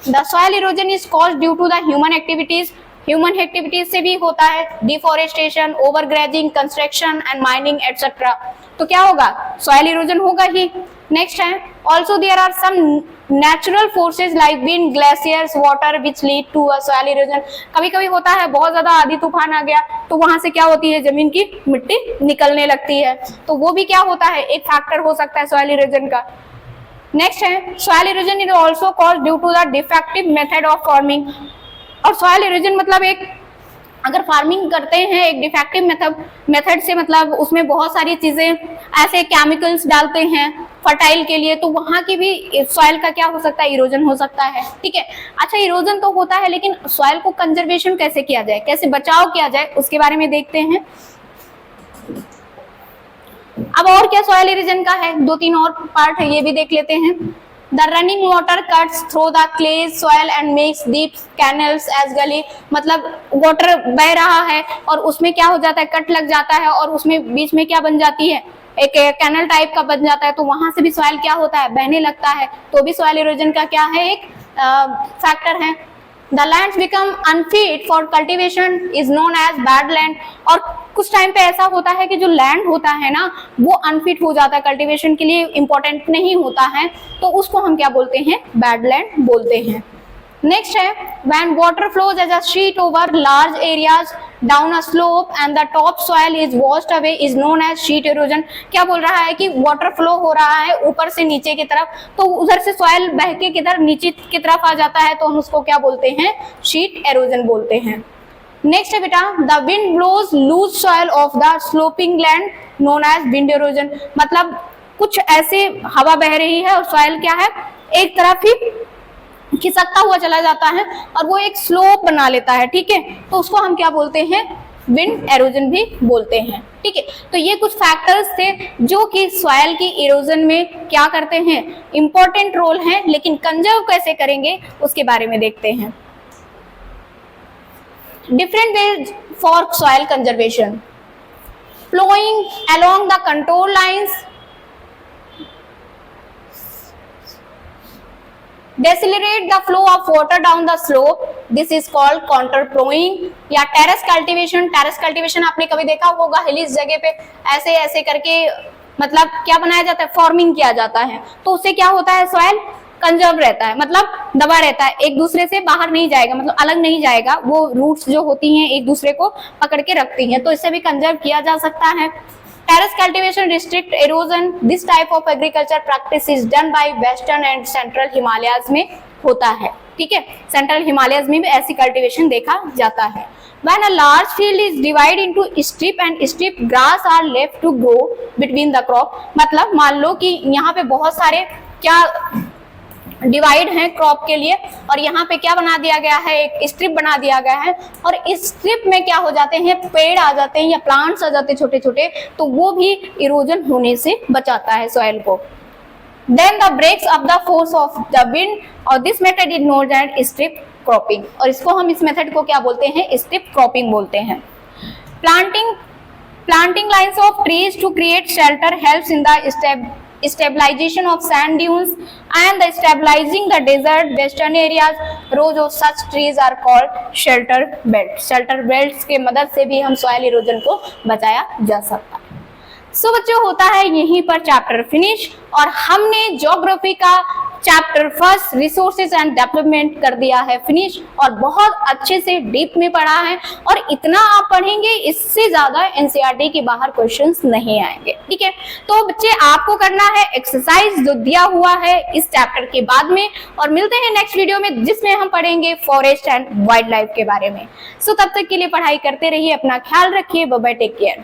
The soil erosion is caused due to the human activities, human activities से भी होता है, deforestation, overgrazing, construction and mining etcetera. तो क्या होगा, सॉइल इरोजन होगा ही। नेक्स्ट है, also there are some natural forces like wind, glaciers, water which lead to a soil erosion. कभी कभी होता है बहुत ज्यादा आंधी तूफान आ गया, तो वहां से क्या होती है, जमीन की मिट्टी निकलने लगती है, तो वो भी क्या होता है, एक फैक्टर हो सकता है सॉइल इरोजन का। नेक्स्ट है, soil erosion is also caused due to the defective method of farming. और सॉइल इरोजन मतलब एक अगर फार्मिंग करते हैं एक डिफेक्टिव मेथड से, मतलब उसमें बहुत सारी चीजें ऐसे केमिकल्स डालते हैं फर्टाइल के लिए, तो वहां की भी सॉइल का क्या हो सकता है, इरोजन हो सकता है। ठीक है, अच्छा इरोजन तो होता है, लेकिन सॉइल को कंजर्वेशन कैसे किया जाए, कैसे बचाव किया जाए, उसके बारे में देखते हैं। अब और क्या सॉइल इरोजन का है, 2-3 और पार्ट है, ये भी देख लेते हैं। The running water cuts through the clay soil and makes deep canals as gully, मतलब वाटर बह रहा है और उसमें क्या हो जाता है, कट लग जाता है और उसमें बीच में क्या बन जाती है, एक कैनल टाइप का बन जाता है, तो वहां से भी सॉइल क्या होता है, बहने लगता है, तो भी सॉइल इरोजन का क्या है, एक फैक्टर है। The lands become unfit for cultivation is known as bad land, और कुछ टाइम पे ऐसा होता है कि जो लैंड होता है ना वो अनफिट हो जाता है, कल्टीवेशन के लिए इंपॉर्टेंट नहीं होता है, तो उसको हम क्या बोलते हैं, बैड लैंड बोलते हैं। नेक्स्ट है when water flows as a sheet over large areas down a slope and the top soil is washed away is known as sheet erosion। क्या बोल रहा है कि वाटर फ्लो हो रहा है ऊपर से नीचे की तरफ, तो उधर से सॉइल बह के किधर नीचे की तरफ आ जाता है, तो हम उसको क्या बोलते हैं, शीट एरोजन बोलते हैं। नेक्स्ट है बेटा the wind blows loose soil off the sloping land known as wind erosion, मतलब कुछ ऐसे हवा बह रही है और सॉइल क्या है, एक तरफ ही खिसकता हुआ चला जाता है और वो एक स्लोप बना लेता है। ठीक है, तो उसको हम क्या बोलते हैं, विंड एरोजन भी बोलते हैं। ठीक है, तो ये कुछ फैक्टर्स थे जो कि सॉइल की इरोजन में क्या करते हैं, इंपॉर्टेंट रोल है, लेकिन कंजर्व कैसे करेंगे उसके बारे में देखते हैं। Different ways for soil conservation, ploughing along the contour lines, decelerate the flow of water down the slope, this is called counter plowing, या टेरेस कल्टीवेशन। टेरेस कल्टीवेशन आपने कभी देखा होगा, हिली जगह पे ऐसे ऐसे करके मतलब क्या बनाया जाता है, फॉर्मिंग किया जाता है, तो उससे क्या होता है, सॉइल कंजर्व रहता है, मतलब दबा रहता है, एक दूसरे से बाहर नहीं जाएगा, मतलब अलग नहीं जाएगा, वो रूट्स जो होती हैं एक दूसरे को पकड़ के रखती हैं, तो इससे भी कंजर्व किया जा सकता है। Terrace cultivation restrict erosion. This type of agriculture practice is done by western and central Himalayas में होता है। ठीक है, सेंट्रल हिमालयस में भी ऐसी कल्टीवेशन देखा जाता है। When a large field is divided into strip and strip grass are left to grow between the crop, मतलब मान लो कि यहाँ पे बहुत सारे क्या डिवाइड है क्रॉप के लिए, और यहाँ पे क्या बना दिया गया है, एक स्ट्रिप बना दिया गया है, और इस स्ट्रिप में क्या हो जाते हैं, पेड़ आ जाते हैं या प्लांट्स आ जाते हैं छोटे छोटे, तो वो भी इरोजन होने से बचाता है सॉइल को। Then the breaks up the force of the wind, और this method is known as strip cropping, और इसको हम इस मेथड को क्या बोलते हैं, स्ट्रिप क्रॉपिंग बोलते हैं। Planting lines of trees to create shelter helps in the stabilization of sand dunes and the stabilizing the desert western areas, rows of such trees are called shelter belts। shelter belts के मदद से भी हम soil erosion को बचाया जा सकता है। सो बच्चों होता है यहीं पर चैप्टर फिनिश, और हमने ज्योग्राफी का chapter first resources and development कर दिया है फिनिश, और बहुत अच्छे से डीप में पढ़ा है, और इतना आप पढ़ेंगे इससे ज्यादा एनसीईआरटी के बाहर क्वेश्चंस नहीं आएंगे। ठीक है, तो बच्चे आपको करना है एक्सरसाइज जो दिया हुआ है इस चैप्टर के बाद में, और मिलते हैं नेक्स्ट वीडियो में जिसमें हम पढ़ेंगे फॉरेस्ट एंड वाइल्ड लाइफ के बारे में। सो तब तक के लिए पढ़ाई करते रहिए, अपना ख्याल रखिए, बाय बाय, टेक केयर।